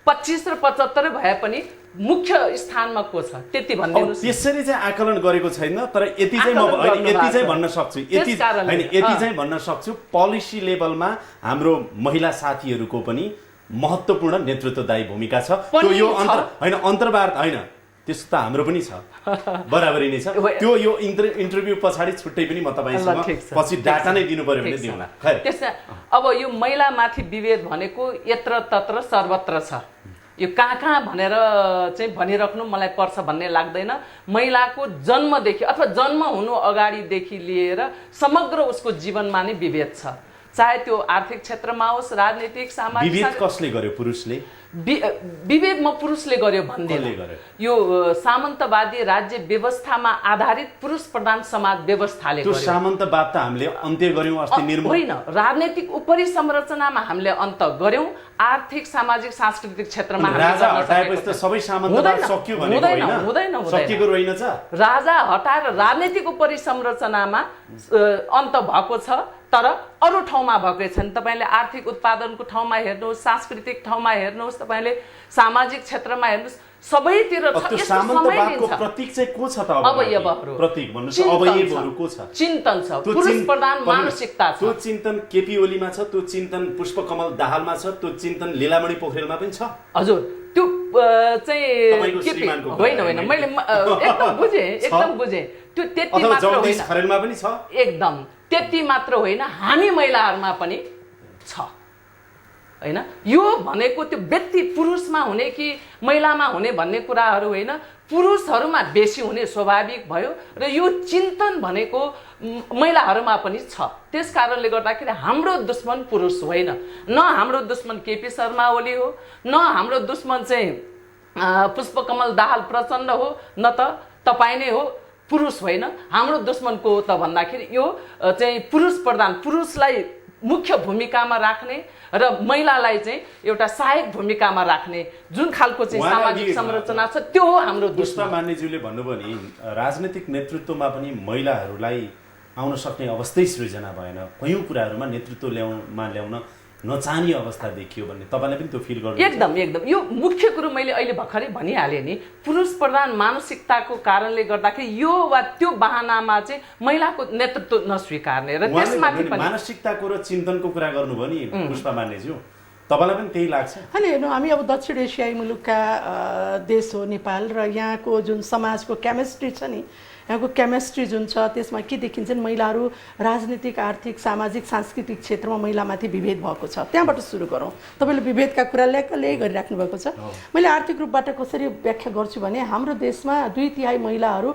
25 र 75 भए पनि मुख्य स्थानमा को छ त्यति भनिदिनुस्। त्यसरी चाहिँ आकलन गरेको छैन, तर यति चाहिँ भन्न सक्छु, यति चाहिँ भन्न सक्छु, पोलिसी लेभलमा हाम्रो महिला साथीहरूको पनि महत्त्वपूर्ण नेतृत्वदायी भूमिका छ। त्यो यो अन्तर्वार्ता होइन, त्यस्तो त हाम्रो पनि छ, बराबरी नै छ। त्यो यो इन्टरभ्यू पछाडि छुट्टै पनि म तपाईँसँग पछि डाटा नै दिनु पर्यो भने दिउँला। अब यो महिलामाथि विभेद भनेको यत्र तत्र सर्वत्र छ, यो कहाँ भनेर चाहिँ भनिराख्नु मलाई पर्छ भन्ने लाग्दैन। महिलाको जन्मदेखि अथवा जन्म हुनु अगाडिदेखि लिएर समग्र उसको जीवनमा नै विभेद छ, चाहे त्यो आर्थिक क्षेत्रमा होस्, राजनीतिक, सामाजिक। विभेद कसले गर्यो? पुरुषले विभेद म पुरुषले गर्यो भन्दैन, यो सामन्तवादी राज्य व्यवस्थामा आधारित पुरुष प्रधान समाज व्यवस्थाले गर्यो। त्यो सामन्तवाद त हामीले अन्त्य गर्यौं, अस्ति निर्मूल होइन, राजनीतिक उपरि संरचनामा हामीले अन्त गर्यौं, आर्थिक, सामाजिक, सांस्कृतिक क्षेत्रमा राजा हटाएपछि त सबै सामन्तवाद सक्यो भनेको होइन? हुँदैन, सकिएको होइन छ। राजा हटाएर राजनीतिक उपरि संरचनामा अन्त भएको छ, तर अरू ठाउँमा भएकै छैन। तपाईँले आर्थिक उत्पादनको ठाउँमा हेर्नुहोस्, सांस्कृतिक ठाउँमा हेर्नुहोस्, तपाईँले सामाजिक क्षेत्रमा हेर्नुहोस्, सबैतिर सामन्तवादको प्रतीक चाहिँ को छ त? अवयवहरू, प्रतीक भन्नुस्, अवयवहरू को छ? चिन्तन छ, पुरुष प्रधान मानसिकता छ। त्यो चिन्तन केपी ओलीमा छ, त्यो चिन्तन पुष्पकमल दाहालमा छ, त्यो चिन्तन लीलामणि पोखरेलमा पनि छ। हजुर, त्यो चाहिँ होइन, मैले एकदम बुझेँ त्यो त्यति मात्र होइन, खरेलमा पनि छ, एकदम त्यति मात्र होइन, हामी महिलाहरूमा पनि छ होइन। यो भनेको त्यो व्यक्ति पुरुषमा हुने कि महिलामा हुने भन्ने कुराहरू होइन, पुरुषहरूमा बेसी हुने स्वाभाविक भयो र यो चिन्तन भनेको महिलाहरूमा पनि छ। त्यस कारणले गर्दाखेरि हाम्रो दुश्मन पुरुष होइन, न हाम्रो दुश्मन केपी शर्मा ओली हो, न हाम्रो दुश्मन चाहिँ पुष्पकमल दाहाल प्रचण्ड हो, न त तपाईँ नै हो, पुरुष होइन। हाम्रो दुश्मन को हो त भन्दाखेरि यो चाहिँ पुरुष प्रधान, पुरुषलाई मुख्य भूमिकामा राख्ने र महिलालाई चाहिँ एउटा सहायक भूमिकामा राख्ने जुन खालको चाहिँ सामाजिक संरचना छ, त्यो हो हाम्रो दुश्मन। पुष्पा मान्नेज्यूले भन्नुभयो नि, राजनीतिक नेतृत्वमा पनि महिलाहरूलाई आउन सक्ने अवस्थै सृजना भएन, कयौं कुराहरूमा नेतृत्व ल्याउन नचाहने अवस्था देखियो भन्ने तपाईलाई पनि त्यो फिल गर्नु? एकदम यो मुख्य कुरो मैले अहिले भर्खरै भनिहालेँ नि, पुरुष प्रधान मानसिकताको कारणले गर्दाखेरि यो वा त्यो बहानामा चाहिँ महिलाको नेतृत्व नस्वीकार्ने र त्यसमाथि पनि मानसिकताको र चिन्तनको कुरा गर्नुभयो नि पुष्पा मान्नेज्यू, तपाईलाई पनि त्यही लाग्छ? होइन, हेर्नु, हामी अब दक्षिण एसियाई मुलुकका देश हो नेपाल, र यहाँको जुन समाजको केमिस्ट्री छ नि, यहाँको केमिस्ट्री जुन छ त्यसमा के देखिन्छन्, महिलाहरू राजनीतिक, आर्थिक, सामाजिक, सांस्कृतिक क्षेत्रमा महिलामाथि विभेद भएको छ। त्यहाँबाट सुरु गरौँ। तपाईँले विभेदका कुरा ल्याइ गरिराख्नु भएको छ। मैले आर्थिक रूपबाट कसरी व्याख्या गर्छु भने, हाम्रो देशमा 2/3 महिलाहरू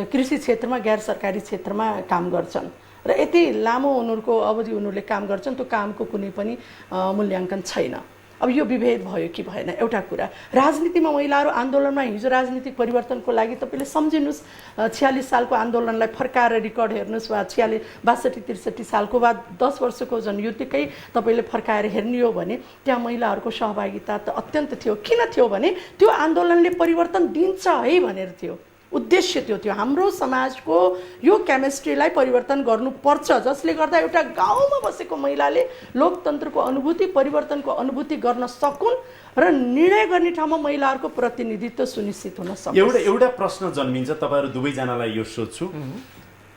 कृषि क्षेत्रमा, गैर सरकारी क्षेत्रमा काम गर्छन् र यति लामो उनीहरूको अवधि उनीहरूले काम गर्छन्, त्यो कामको कुनै पनि मूल्याङ्कन छैन। अब यो विभेद भयो कि भएन एउटा कुरा। राजनीतिमा महिलाहरू आन्दोलनमा हिजो राजनीतिक परिवर्तनको लागि तपाईँले सम्झिनुहोस्, 46 सालको आन्दोलनलाई फर्काएर रिकर्ड हेर्नुहोस्, वा 62-63 सालको वा 10 वर्षको जनयुद्धकै तपाईँले फर्काएर हेर्ने हो भने त्यहाँ महिलाहरूको सहभागिता त अत्यन्त थियो। किन थियो भने त्यो आन्दोलनले परिवर्तन दिन्छ है भनेर थियो, उद्देश्य त्यो थियो। हाम्रो समाजको यो केमिस्ट्रीलाई परिवर्तन गर्नुपर्छ, जसले गर्दा एउटा गाउँमा बसेको महिलाले लोकतन्त्रको अनुभूति, परिवर्तनको अनुभूति गर्न सकुन् र निर्णय गर्ने ठाउँमा महिलाहरूको प्रतिनिधित्व सुनिश्चित हुन सकोस्। एउटा प्रश्न जन्मिन्छ, तपाईँहरू दुवैजनालाई यो सोध्छु,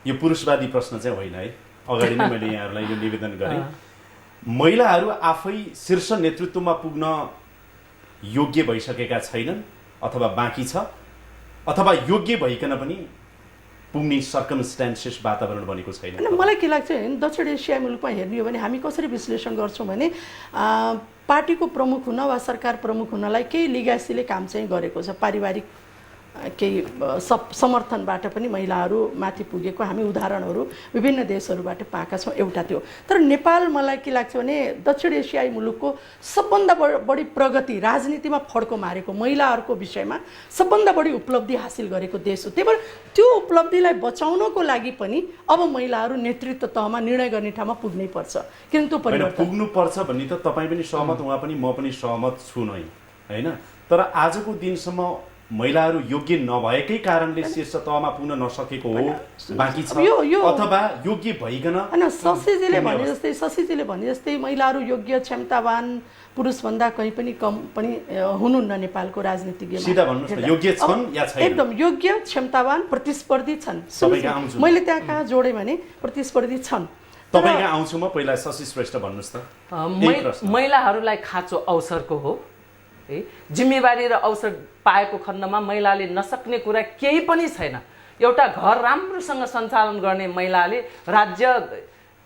यो पुरुषवादी प्रश्न चाहिँ होइन है, अगाडि नै मैले यहाँहरूलाई यो निवेदन गरेँ। महिलाहरू आफै शीर्ष नेतृत्वमा पुग्न योग्य भइसकेका छैनन् अथवा बाँकी छ, अथवा योग्य भइकन पनि पुग्ने सर्कमस्टान्सेस वातावरण बनेको छैन? मलाई के लाग्छ भने दक्षिण एसिया मुलुकमा हेर्ने हो भने हामी कसरी विश्लेषण गर्छौँ भने पार्टीको प्रमुख हुन वा सरकार प्रमुख हुनलाई केही लिगासीले काम चाहिँ गरेको छ, पारिवारिक केही समर्थनबाट पनि महिलाहरू माथि पुगेको हामी उदाहरणहरू विभिन्न देशहरूबाट पाएका छौँ। एउटा त्यो। तर नेपाल मलाई के लाग्छ भने दक्षिण एसियाई मुलुकको सबभन्दा बढी प्रगति, राजनीतिमा फड्को मारेको, महिलाहरूको विषयमा सबभन्दा बढी उपलब्धि हासिल गरेको देश हो। त्यही भएर त्यो उपलब्धिलाई बचाउनको लागि पनि अब महिलाहरू नेतृत्व तहमा निर्णय गर्ने ठाउँमा पुग्नै पर्छ, किनभने त्यो परिवर्तन पुग्नुपर्छ भन्ने त तपाईँ पनि सहमत, उहाँ पनि, म पनि सहमत छु नै होइन। तर आजको दिनसम्म महिलाहरू योग्य नभएकै कारणले शीर्ष तहमा पुग्न नसकेको हो, बाँकी छ, अथवा योग्य भइकन हैन। शशीजीले भने जस्तै महिलाहरू योग्य क्षमतावान पुरुषभन्दा कहीँ पनि कम पनि हुनुहुन्न नेपालको राजनीतिज्ञमा। सिधा भन्नुहोस् न, योग्य छन् या छैनन्? एकदम योग्य, क्षमतावान, प्रतिस्पर्धी छन्। मैले त्यहाँ कहाँ जोडेँ भने प्रतिस्पर्धी छन्। तपाईँ आउँछु म, पहिला शशी श्रेष्ठ भन्नुहोस् त। महिलाहरूलाई खाँचो अवसरको हो है, जिम्मेवारी र अवसर पाएको खण्डमा महिलाले नसक्ने कुरा केही पनि छैन। एउटा घर राम्रोसँग सञ्चालन गर्ने महिलाले राज्य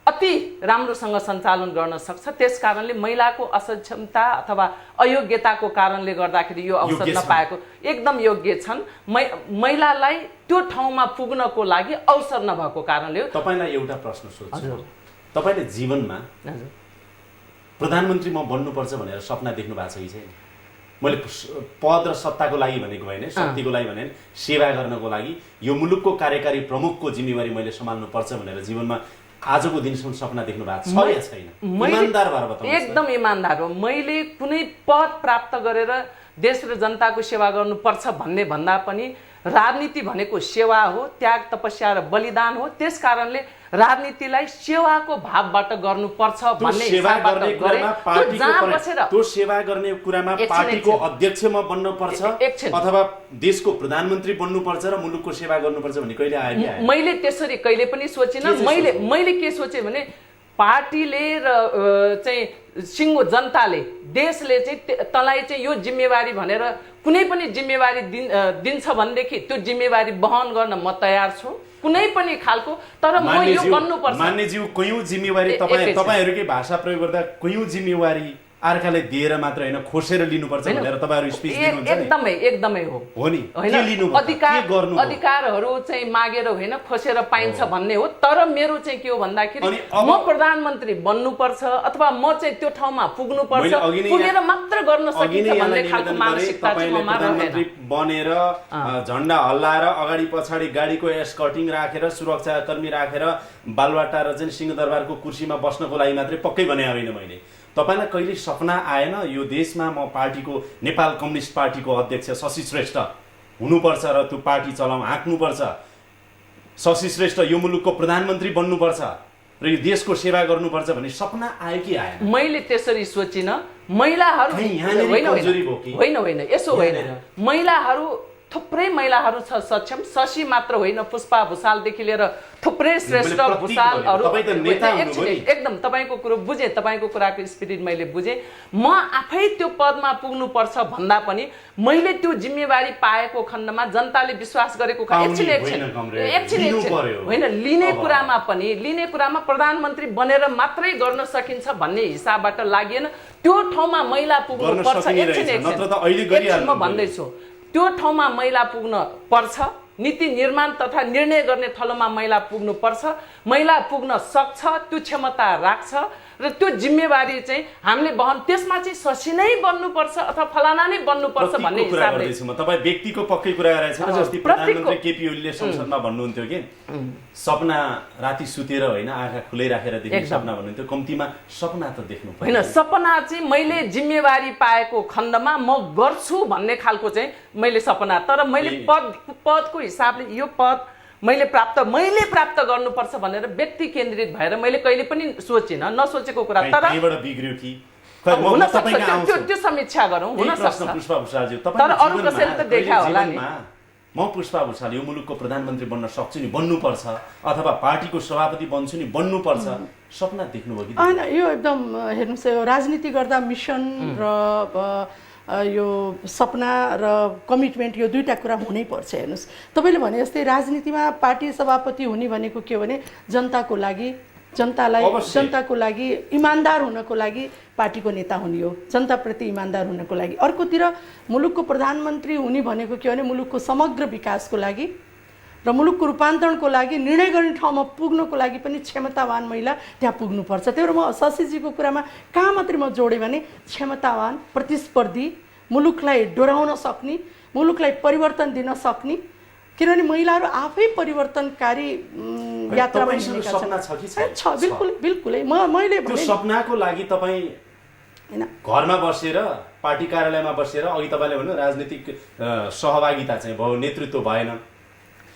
अति राम्रोसँग सञ्चालन गर्न सक्छ। त्यस कारणले महिलाको असक्षमता अथवा अयोग्यताको कारणले गर्दाखेरि यो अवसर नपाएको एकदम योग्य छन्। महिलालाई त्यो ठाउँमा पुग्नको लागि अवसर नभएको कारणले। तपाईँलाई एउटा प्रश्न सोध्छु, तपाईँले जीवनमा प्रधानमन्त्री म बन्नुपर्छ भनेर सपना देख्नु भएको छ कि छैन? मैले पद र सत्ताको लागि भनेको होइन, शक्तिको लागि भने सेवा गर्नको लागि यो मुलुकको कार्यकारी प्रमुखको जिम्मेवारी मैले सम्हाल्नुपर्छ भनेर जीवनमा आजको दिनसम्म सपना देख्नु भएको छ या छैन? इमानदार भएर बताउनुहोस्। एकदम इमानदार हो। मैले कुनै पद प्राप्त गरेर देश र जनताको सेवा गर्नुपर्छ भन्ने भन्दा पनि राजनीति भनेको सेवा हो, त्याग, तपस्या र बलिदान हो। त्यस कारणले राजनीतिलाई सेवाको भावबाट गर्नुपर्छ भन्ने हिसाबबाट गरे। त्यो सेवा गर्ने कुरामा पार्टीको अध्यक्ष म बन्नुपर्छ अथवा देशको प्रधानमन्त्री बन्नुपर्छ र मुलुकको सेवा गर्नुपर्छ भन्ने कहिले आयो? मैले त्यसरी कहिले पनि सोचिनँ। मैले के सोचेँ भने पार्टीले र चाहिँ सिङ्गो जनताले, देशले चाहिँ तँलाई चाहिँ यो जिम्मेवारी भनेर कुनै पनि जिम्मेवारी दिन्छ भनेदेखि त्यो जिम्मेवारी वहन गर्न म तयार छु, कुनै पनि खालको। तर म यो गर्नुपर्छ। मान्यज्यू, कयौं जिम्मेवारी तपाईहरुकै भाषा प्रयोग गर्दा कयौं जिम्मेवारी अर्काले दिएर मात्र हैन, खोसेर लिनुपर्छ भनेर तपाईहरु स्पिच दिनुहुन्छ नि? एकदमै हो नि। के लिनुपर्छ? अधिकारहरु चाहिँ मागेर होइन, खोसेर पाइन्छ भन्ने हो। तर मेरो चाहिँ के हो भन्दाखेरि म प्रधानमन्त्री बन्नुपर्छ अथवा म चाहिँ त्यो ठाउँमा पुग्नुपर्छ, पुगेर मात्र गर्न सकिन्छ भन्ने खालको मानसिकता चाहिँ ममा प्रधानमन्त्री बनेर झण्डा हल्लाएर अगाडि पछाडी गाडीको एस्कर्टिङ राखेर सुरक्षाकर्मी राखेर बालवाटा र चाहिँ सिंहदरबारको कुर्सीमा बस्नको लागि मात्रै पक्कै भने होइन। मैले तपाईलाई कहिले सपना आएन यो देशमा म पार्टीको, नेपाल कम्युनिस्ट पार्टीको अध्यक्ष शशी श्रेष्ठ हुनुपर्छ र त्यो पार्टी चलाउन हाँक्नुपर्छ, शशी श्रेष्ठ यो मुलुकको प्रधानमन्त्री बन्नुपर्छ र यो देशको सेवा गर्नुपर्छ भन्ने सपना आयो कि आएन? मैले त्यसरी सोचिनँ। महिलाहरू होइन, यसो होइन। महिलाहरू थुप्रै महिलाहरू छ सक्षम। शशी मात्र होइन, पुष्पा भुसालदेखि लिएर थुप्रै श्रेष्ठ भुसालहरू। एकदम तपाईँको कुरो बुझेँ, तपाईँको कुराको स्पिरिट मैले बुझेँ। म आफै त्यो पदमा पुग्नुपर्छ भन्दा पनि मैले त्यो जिम्मेवारी पाएको खण्डमा जनताले विश्वास गरेको एकछिन होइन, लिने कुरामा प्रधानमन्त्री बनेर मात्रै गर्न सकिन्छ भन्ने हिसाबबाट लागेन। त्यो ठाउँमा महिला पुग्नुपर्छ। एकछिन म भन्दैछु, त्यो ठाउँमा महिला पुग्न पर्छ नीति निर्माण तथा निर्णय गर्ने थलोमा महिला पुग्नुपर्छ, महिला पुग्न सक्छ, त्यो क्षमता राख्छ र त्यो जिम्मेवारी चाहिँ हामीले त्यसमा चाहिँ शशी नै बन्नुपर्छ अथवा फलाना नै बन्नुपर्छ भन्ने हिसाबले म तपाईँ व्यक्तिको पक्कै कुरा गरेको छैन। अस्ति प्रधानमन्त्री केपी ओलीले संसदमा भन्नुहुन्थ्यो कि सपना राति सुतेर होइन आँखा खुलै राखेर देख्ने सपना भन्नुहुन्थ्यो, कम्तीमा सपना त देख्नु पर्छ। होइन, सपना चाहिँ मैले जिम्मेवारी पाएको खण्डमा म गर्छु भन्ने खालको चाहिँ मैले सपना, तर मैले पदको हिसाबले यो पद मैले प्राप्त गर्नुपर्छ भनेर व्यक्ति केन्द्रित भएर मैले कहिले पनि सोचिनँ, नसोचेको कुरा। तर बिग्रियो कि हुन सक्छ त्यो समीक्षा गरौँ, हुन सक्छ, तर अरू कसैले त देखा होला नि। म पुष्पा भुषाल यो मुलुकको प्रधानमन्त्री बन्न सक्छु नि, बन्नुपर्छ, अथवा पार्टीको सभापति बन्छु नि, बन्नुपर्छ, सपना देख्नुभयो कि होइन? यो एकदम हेर्नुहोस्, यो राजनीति गर्दा मिसन र यो सपना र कमिटमेन्ट यो दुईटा कुरा हुनैपर्छ। हेर्नुहोस्, तपाईँले भने जस्तै राजनीतिमा पार्टी सभापति हुने भनेको के हो भने जनताको लागि इमान्दार हुनको लागि पार्टीको नेता हुने हो, जनताप्रति इमान्दार हुनको लागि। अर्कोतिर मुलुकको प्रधानमन्त्री हुने भनेको के हो भने मुलुकको समग्र विकासको लागि र मुलुकको रूपान्तरणको लागि, निर्णय गर्ने ठाउँमा पुग्नको लागि पनि क्षमतावान महिला त्यहाँ पुग्नुपर्छ। त्यही भएर म शशीजीको कुरामा कहाँ मात्रै म जोडेँ भने क्षमतावान, प्रतिस्पर्धी, मुलुकलाई डोराउन सक्ने, मुलुकलाई परिवर्तन दिन सक्ने, किनभने महिलाहरू आफै परिवर्तनकारी यात्रामा हिँडेका छ। बिल्कुलै मैले भने सपनाको लागि तपाईँ घरमा बसेर पार्टी कार्यालयमा बसेर, अघि तपाईँले भन्नु राजनीतिक सहभागिता चाहिँ भयो, नेतृत्व भएन,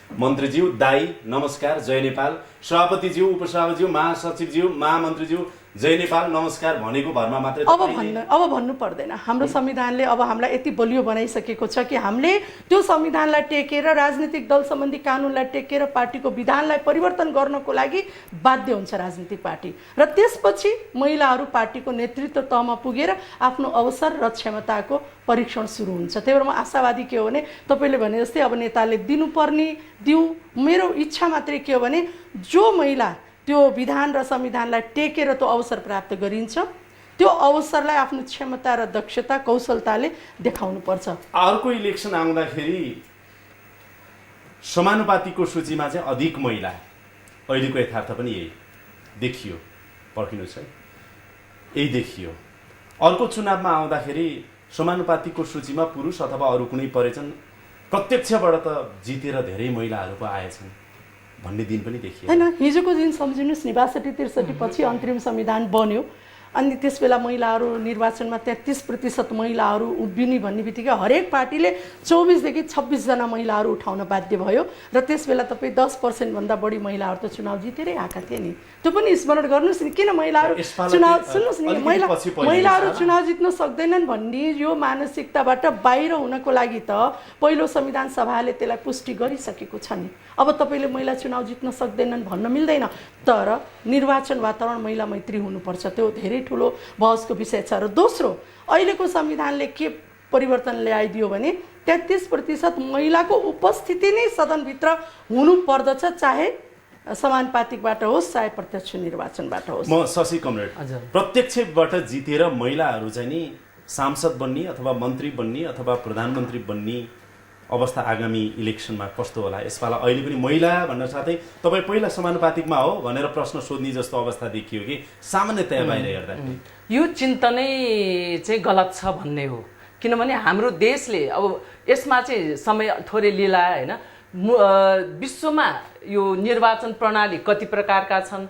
मन्त्रीज्यू दाई नमस्कार जय नेपाल, सभापतिज्यू उपसभापतिज्यू महासचिवज्यू महामन्त्रीज्यू जय नेपाल नमस्कार भनेको भरमा मात्रै अब भन्नु पर्दैन। हाम्रो संविधानले अब हामीलाई यति बलियो बनाइसकेको छ कि हामीले त्यो संविधानलाई टेकेर, राजनीतिक दल सम्बन्धी कानुनलाई टेकेर पार्टीको विधानलाई परिवर्तन गर्नको लागि बाध्य हुन्छ राजनीतिक पार्टी, र त्यसपछि महिलाहरू पार्टीको नेतृत्व तहमा पुगेर आफ्नो अवसर र क्षमताको परीक्षण सुरु हुन्छ। त्यही भएर म आशावादी के हो भने तपाईँले भने जस्तै अब नेताले दिनुपर्ने दिउँ, मेरो इच्छा मात्रै के हो भने जो महिला त्यो विधान र संविधानलाई टेकेर त्यो अवसर प्राप्त गरिन्छ, त्यो अवसरलाई आफ्नो क्षमता र दक्षता कौशलताले देखाउनुपर्छ। अर्को इलेक्सन आउँदाखेरि समानुपातिको सूचीमा चाहिँ अधिक महिला, अहिलेको यथार्थ पनि यही देखियो, पर्खिनुहोस् है, यही देखियो। अर्को चुनावमा आउँदाखेरि समानुपातिको सूचीमा पुरुष अथवा अरू कुनै परेछन्, प्रत्यक्षबाट त जितेर धेरै महिलाहरू पो आएछन् भन्ने दिन पनि देखियो। होइन, हिजोको दिन सम्झिनुहोस् नि, 62-63 पछि अन्तरिम संविधान बन्यो, अनि त्यसबेला महिलाहरू निर्वाचनमा 33% महिलाहरू उभिने भन्ने बित्तिकै हरेक पार्टीले 24 देखि 26 जना महिलाहरू उठाउन बाध्य भयो, र त्यसबेला तपाईँ 10% भन्दा बढी महिलाहरू त चुनाव जितेरै आएका थिए नि। त्यो पनि स्मरण गर्नुहोस् नि, किन महिलाहरू चुनाव, सुन्नुहोस् नि, महिलाहरू चुनाव जित्न सक्दैनन् भन्ने यो मानसिकताबाट बाहिर हुनको लागि त पहिलो संविधान सभाले त्यसलाई पुष्टि गरिसकेको छ नि। अब तपाईँले महिला चुनाव जित्न सक्दैनन् भन्न मिल्दैन, तर निर्वाचन वातावरण महिला मैत्री हुनुपर्छ, त्यो धेरै ठुलो बहसको विषय छ। र दोस्रो, अहिलेको संविधानले के परिवर्तन ल्याइदियो भने 33% महिलाको उपस्थिति नै सदनभित्र हुनु पर्दछ, चाहे समानुपातिकबाट होस् चाहे प्रत्यक्ष निर्वाचनबाट होस्। म शशी कमरेड, प्रत्यक्षबाट जितेर महिलाहरू चाहिँ नि सांसद बन्ने अथवा मन्त्री बन्ने अथवा प्रधानमन्त्री बन्ने अवस्था आगामी इलेक्सनमा कस्तो होला यसपाला? अहिले पनि महिला भन्न साथै तपाईँ पहिला समानुपातिकमा हो भनेर प्रश्न सोध्ने जस्तो अवस्था देखियो कि सामान्यतया बाहिर हेर्दा यो चिन्तनै चाहिँ गलत छ भन्ने हो। किनभने हाम्रो देशले अब यसमा चाहिँ समय थोरै लिला होइन, विश्वमा यो निर्वाचन प्रणाली कति प्रकारका छन्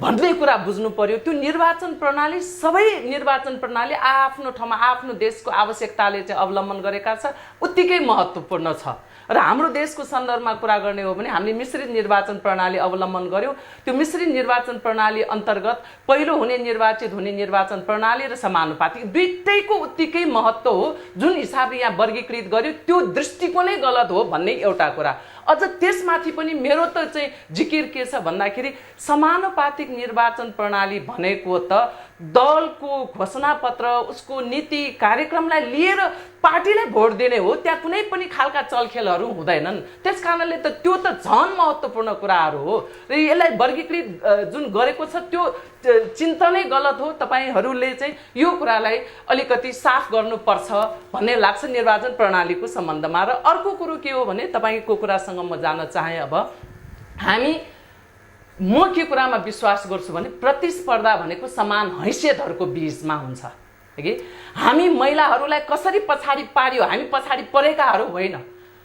भन्ने कुरा बुझ्नु पर्यो। त्यो निर्वाचन प्रणाली, सबै निर्वाचन प्रणाली आफ्नो ठाउँमा आफ्नो देशको आवश्यकताले चाहिँ अवलम्बन गरेका छ, उत्तिकै महत्त्वपूर्ण छ। र हाम्रो देशको सन्दर्भमा कुरा गर्ने हो भने हामीले मिश्रित निर्वाचन प्रणाली अवलम्बन गर्यौँ। त्यो मिश्रित निर्वाचन प्रणाली अन्तर्गत पहिलो हुने निर्वाचित हुने निर्वाचन प्रणाली र समानुपातिक दुईटैको उत्तिकै महत्त्व हो। जुन हिसाबले यहाँ वर्गीकृत गर्यो त्यो दृष्टिकोणै गलत हो भन्ने एउटा कुरा। अझ त्यसमाथि पनि मेरो त चाहिँ जिकिर के छ भन्दाखेरि समानुपातिक निर्वाचन प्रणाली भनेको त दलको घोषणापत्र, उसको नीति कार्यक्रमलाई लिएर पार्टीलाई भोट दिने हो, त्यहाँ कुनै पनि खालका चलखेलहरू हुँदैनन्। त्यस कारणले त त्यो त झन् महत्त्वपूर्ण कुराहरू हो र यसलाई वर्गीकृत जुन गरेको छ त्यो चिन्तनै गलत हो। तपाईहरूले चाहिँ यो कुरालाई अलिकति साफ गर्नुपर्छ भन्ने लाग्छ निर्वाचन प्रणालीको सम्बन्धमा। र अर्को कुरो के हो भने तपाईँको कुरासँग कुरासँग म जान चाहेँ। अब हामी म के कुरामा विश्वास गर्छु भने प्रतिस्पर्धा भनेको समान हैसियतहरूको बीचमा हुन्छ कि हामी महिलाहरूलाई कसरी पछाडि पारियो, हामी पछाडि परेकाहरू होइन,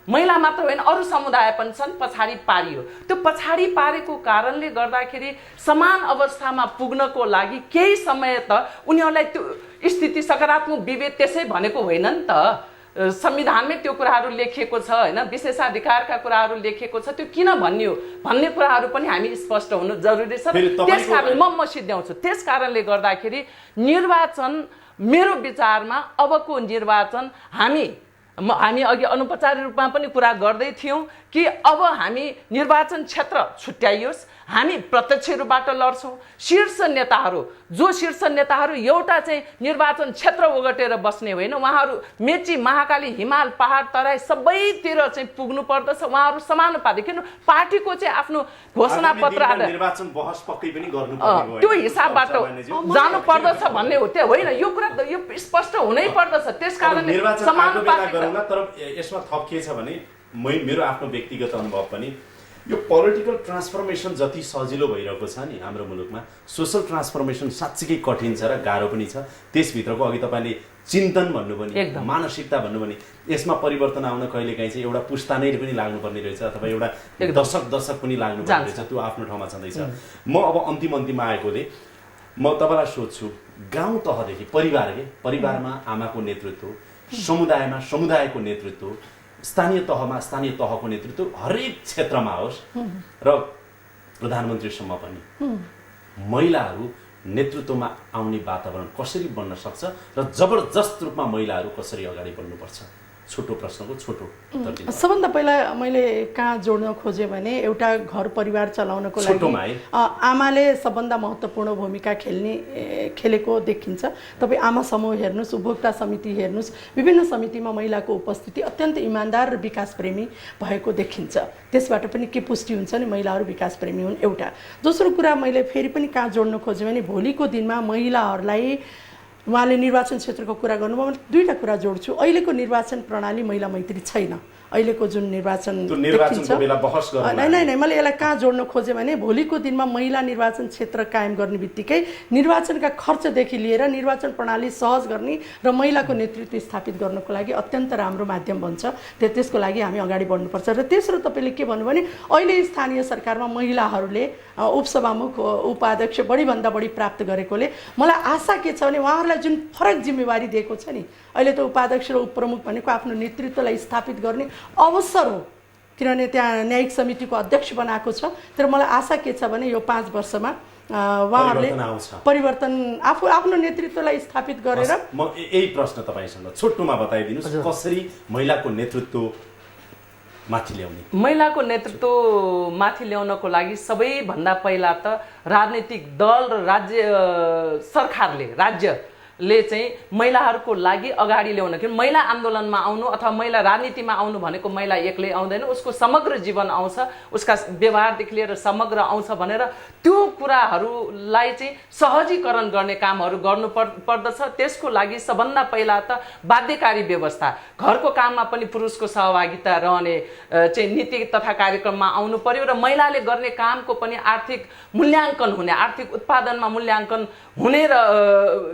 महिला मात्र होइन अरू समुदाय पनि छन् पछाडि पारियो। त्यो पछाडि पारेको कारणले गर्दाखेरि समान अवस्थामा पुग्नको लागि केही समय त उनीहरूलाई त्यो स्थिति सकारात्मक विभेद त्यसै भनेको होइन नि त। संविधानमै त्यो कुराहरू लेखिएको छ होइन, विशेषाधिकारका कुराहरू लेखिएको छ, त्यो किन भनियो भन्ने कुराहरू पनि हामी स्पष्ट हुनु जरुरी छ। त्यसकारण म सिद्ध्याउँछु। त्यस कारणले गर्दाखेरि निर्वाचन मेरो विचारमा अबको निर्वाचन हामी अघि अनौपचारिक रूपमा पनि कुरा गर्दै थियौँ कि अब हामी निर्वाचन क्षेत्र छुट्याइयोस्, हामी प्रत्यक्ष रूपबाट लड्छौँ। शीर्ष नेताहरू एउटा चाहिँ निर्वाचन क्षेत्र ओगटेर बस्ने होइन, उहाँहरू मेची महाकाली हिमाल पहाड तराई सबैतिर चाहिँ पुग्नु पर्दछ। उहाँहरू समानुपातिक, किन पार्टीको चाहिँ आफ्नो घोषणा पत्र निर्वाचन बहस पक्कै पनि गर्नुपर्ने त्यो हिसाबबाट जानु पर्दछ भन्ने हो, त्यो होइन। यो कुरा यो स्पष्ट हुनै पर्दछ। त्यसकारणले समानुपातिक। तर यसमा थप के छ भने मेरो आफ्नो व्यक्तिगत अनुभव पनि यो पोलिटिकल ट्रान्सफर्मेसन जति सजिलो भइरहेको छ नि हाम्रो मुलुकमा, सोसल ट्रान्सफर्मेसन साँच्चीकै कठिन छ र गाह्रो पनि छ। त्यसभित्रको अघि तपाईँले चिन्तन भन्नु पनि, मानसिकता भन्नु पनि, यसमा परिवर्तन आउन कहिलेकाहीँ चाहिँ एउटा पुस्ता नै पनि लाग्नुपर्ने रहेछ अथवा एउटा दशक पनि लाग्नुपर्ने रहेछ। त्यो आफ्नो ठाउँमा छँदैछ। म अब अन्तिममा आएकोले म तपाईँलाई सोध्छु, गाउँ तहदेखि परिवारमा आमाको नेतृत्व, समुदायमा समुदायको नेतृत्व, स्थानीय तहको नेतृत्व, हरेक क्षेत्रमा होस् र प्रधानमन्त्रीसम्म पनि महिलाहरू नेतृत्वमा आउने वातावरण कसरी बन्न सक्छ र जबरजस्त रूपमा महिलाहरू कसरी अगाडि बढ्नुपर्छ? छोटो प्रश्नको छोटो उत्तर दिनु। सबभन्दा पहिला मैले कहाँ जोड्न खोजेँ भने एउटा घर परिवार चलाउनको लागि आमाले सबभन्दा महत्त्वपूर्ण भूमिका खेलेको देखिन्छ। तपाईँ आमा समूह हेर्नुहोस्, उपभोक्ता समिति हेर्नुहोस्, विभिन्न समितिमा महिलाको उपस्थिति अत्यन्त इमान्दार र विकास प्रेमी भएको देखिन्छ। त्यसबाट पनि के पुष्टि हुन्छ नि महिलाहरू विकास प्रेमी हुन् एउटा। दोस्रो कुरा मैले फेरि पनि कहाँ जोड्न खोजेँ भने भोलिको दिनमा महिलाहरूलाई उहाँले निर्वाचन क्षेत्रको कुरा गर्नुभयो भने दुईवटा कुरा जोड्छु। अहिलेको निर्वाचन प्रणाली महिला मैत्री छैन। अहिलेको जुन निर्वाचन देखिन्छ, नै मैले यसलाई कहाँ जोड्न खोजेँ भने भोलिको दिनमा महिला निर्वाचन क्षेत्र कायम गर्ने बित्तिकै निर्वाचनका खर्चदेखि लिएर निर्वाचन प्रणाली सहज गर्ने र महिलाको नेतृत्व स्थापित गर्नको लागि अत्यन्त राम्रो माध्यम बन्छ। त्यसको लागि हामी अगाडि बढ्नुपर्छ। र तेस्रो तपाईँले के भन्नुभयो भने अहिले स्थानीय सरकारमा महिलाहरूले उपसभामुख उपाध्यक्ष बढीभन्दा बढी प्राप्त गरेकोले मलाई आशा के छ भने उहाँहरूलाई जुन फरक जिम्मेवारी दिएको छ नि, अहिले त उपाध्यक्ष र उपप्रमुख भनेको आफ्नो नेतृत्वलाई स्थापित गर्ने अवसर हो, किनभने त्यहाँ न्यायिक समितिको अध्यक्ष बनाएको छ। तर मलाई आशा के छ भने यो 5 वर्षमा उहाँहरूले परिवर्तन आफ्नो नेतृत्वलाई स्थापित गरेर। म यही प्रश्न तपाईँसँग छोटोमा बताइदिनुहोस्, कसरी महिलाको नेतृत्व माथि ल्याउने? महिलाको नेतृत्व माथि ल्याउनको लागि सबैभन्दा पहिला त राजनीतिक दल र राज्यले चाहिँ महिलाहरूको लागि अगाडि ल्याउन, किन महिला आन्दोलनमा आउनु अथवा महिला राजनीतिमा आउनु भनेको महिला एक्लै आउँदैन, उसको समग्र जीवन आउँछ, उसका व्यवहारदेखि लिएर समग्र आउँछ भनेर त्यो कुराहरूलाई चाहिँ सहजीकरण गर्ने कामहरू गर्नु पर्दछ। त्यसको लागि सबभन्दा पहिला त बाध्यकारी व्यवस्था, घरको काममा पनि पुरुषको सहभागिता रहने चाहिँ नीति तथा कार्यक्रममा आउनु पर्यो र महिलाले गर्ने कामको पनि आर्थिक मूल्याङ्कन हुने, आर्थिक उत्पादनमा मूल्याङ्कन हुने र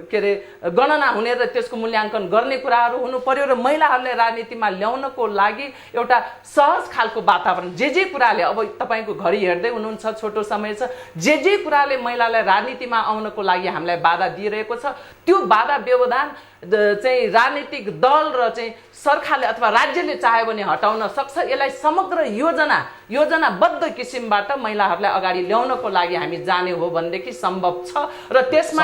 के अरे गणना हुने र त्यसको मूल्याङ्कन गर्ने कुराहरू हुनु पर्यो। र महिलाहरूले राजनीतिमा ल्याउनको लागि एउटा सहज खालको वातावरण, जे कुराले, अब तपाईँको घडी हेर्दै हुनुहुन्छ, छोटो समय छ, जे कुराले महिलालाई राजनीतिमा आउनको लागि हामीलाई बाधा दिइरहेको छ, त्यो बाधा व्यवधान चाहिँ राजनीतिक दल र चाहिँ सरकारले अथवा राज्यले चाह्यो भने हटाउन सक्छ। यसलाई समग्र योजनाबद्ध किसिमबाट महिलाहरूलाई अगाडि ल्याउनको लागि हामी जाने हो भनेदेखि सम्भव छ। र त्यसमा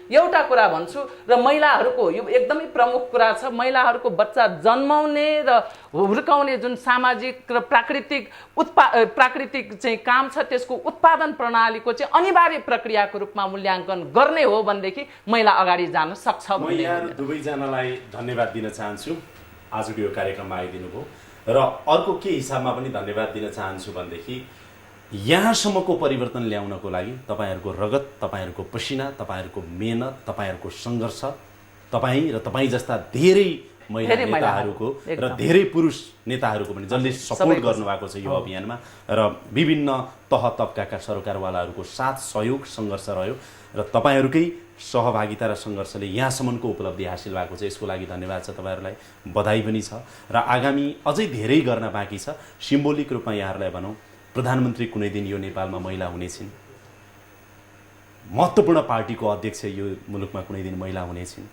एउटा कुरा भन्छु, र महिलाहरूको यो एकदमै प्रमुख कुरा छ, महिलाहरूको बच्चा जन्माउने र हुर्काउने जुन सामाजिक र प्राकृतिक चाहिँ काम छ, त्यसको उत्पादन प्रणालीको चाहिँ अनिवार्य प्रक्रियाको रूपमा मूल्याङ्कन गर्ने हो भनेदेखि महिला अगाडि जान सक्छ। म यहाँ दुवैजनालाई धन्यवाद दिन चाहन्छु आजको यो कार्यक्रममा आइदिनु भयो। र अर्को के हिसाबमा पनि धन्यवाद दिन चाहन्छु भनेदेखि यहाँसम्मको परिवर्तन ल्याउनको लागि तपाईँहरूको रगत, तपाईँहरूको पसिना, तपाईँहरूको मेहनत, तपाईँहरूको सङ्घर्ष, तपाईँ र तपाईँ जस्ता धेरै महिला धेरै नेताहरूको र एकदम। धेरै पुरुष नेताहरूको पनि जसले सपोर्ट गर्नुभएको छ यो अभियानमा र विभिन्न तह तबकाका सरकारवालाहरूको साथ सहयोग सङ्घर्ष रह्यो र तपाईँहरूकै सहभागिता र सङ्घर्षले यहाँसम्मको उपलब्धि हासिल भएको छ। यसको लागि धन्यवाद छ, तपाईँहरूलाई बधाई पनि छ र आगामी अझै धेरै गर्न बाँकी छ। सिम्बोलिक रूपमा यहाँहरूलाई भनौँ प्रधानमन्त्री कुनै दिन यो नेपालमा महिला हुनेछिन्, महत्त्वपूर्ण पार्टीको अध्यक्ष यो मुलुकमा कुनै दिन महिला हुनेछिन्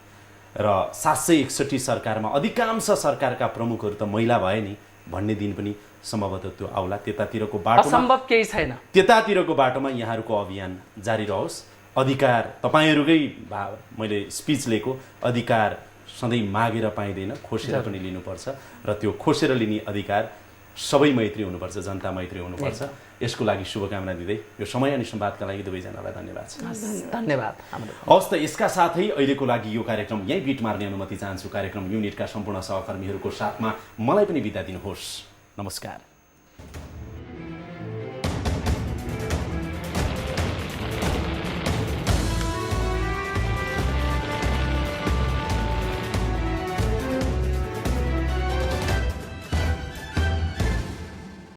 र 761 सरकारमा अधिकांश सरकारका प्रमुखहरू त महिला भए नि भन्ने दिन पनि सम्भवतः त्यो आउला। त्यतातिरको बाटोमा असम्भव केही छैन। त्यतातिरको बाटोमा यहाँहरूको अभियान जारी रहोस्। अधिकार तपाईँहरूकै मैले स्पिच लिएको अधिकार सधैँ मागेर पाइँदैन, खोसेर पनि लिनुपर्छ र त्यो खोसेर लिने अधिकार सबै मैत्री हुनुपर्छ, जनता मैत्री हुनुपर्छ। यसको लागि शुभकामना दिँदै यो समय अनि संवादका लागि दुवैजनालाई धन्यवाद छ। धन्यवाद। हवस् त, यसका साथै अहिलेको लागि यो कार्यक्रम यहीँ बिट मार्ने अनुमति चाहन्छु। कार्यक्रम युनिटका सम्पूर्ण सहकर्मीहरूको साथमा मलाई पनि बिदा दिनुहोस्। नमस्कार।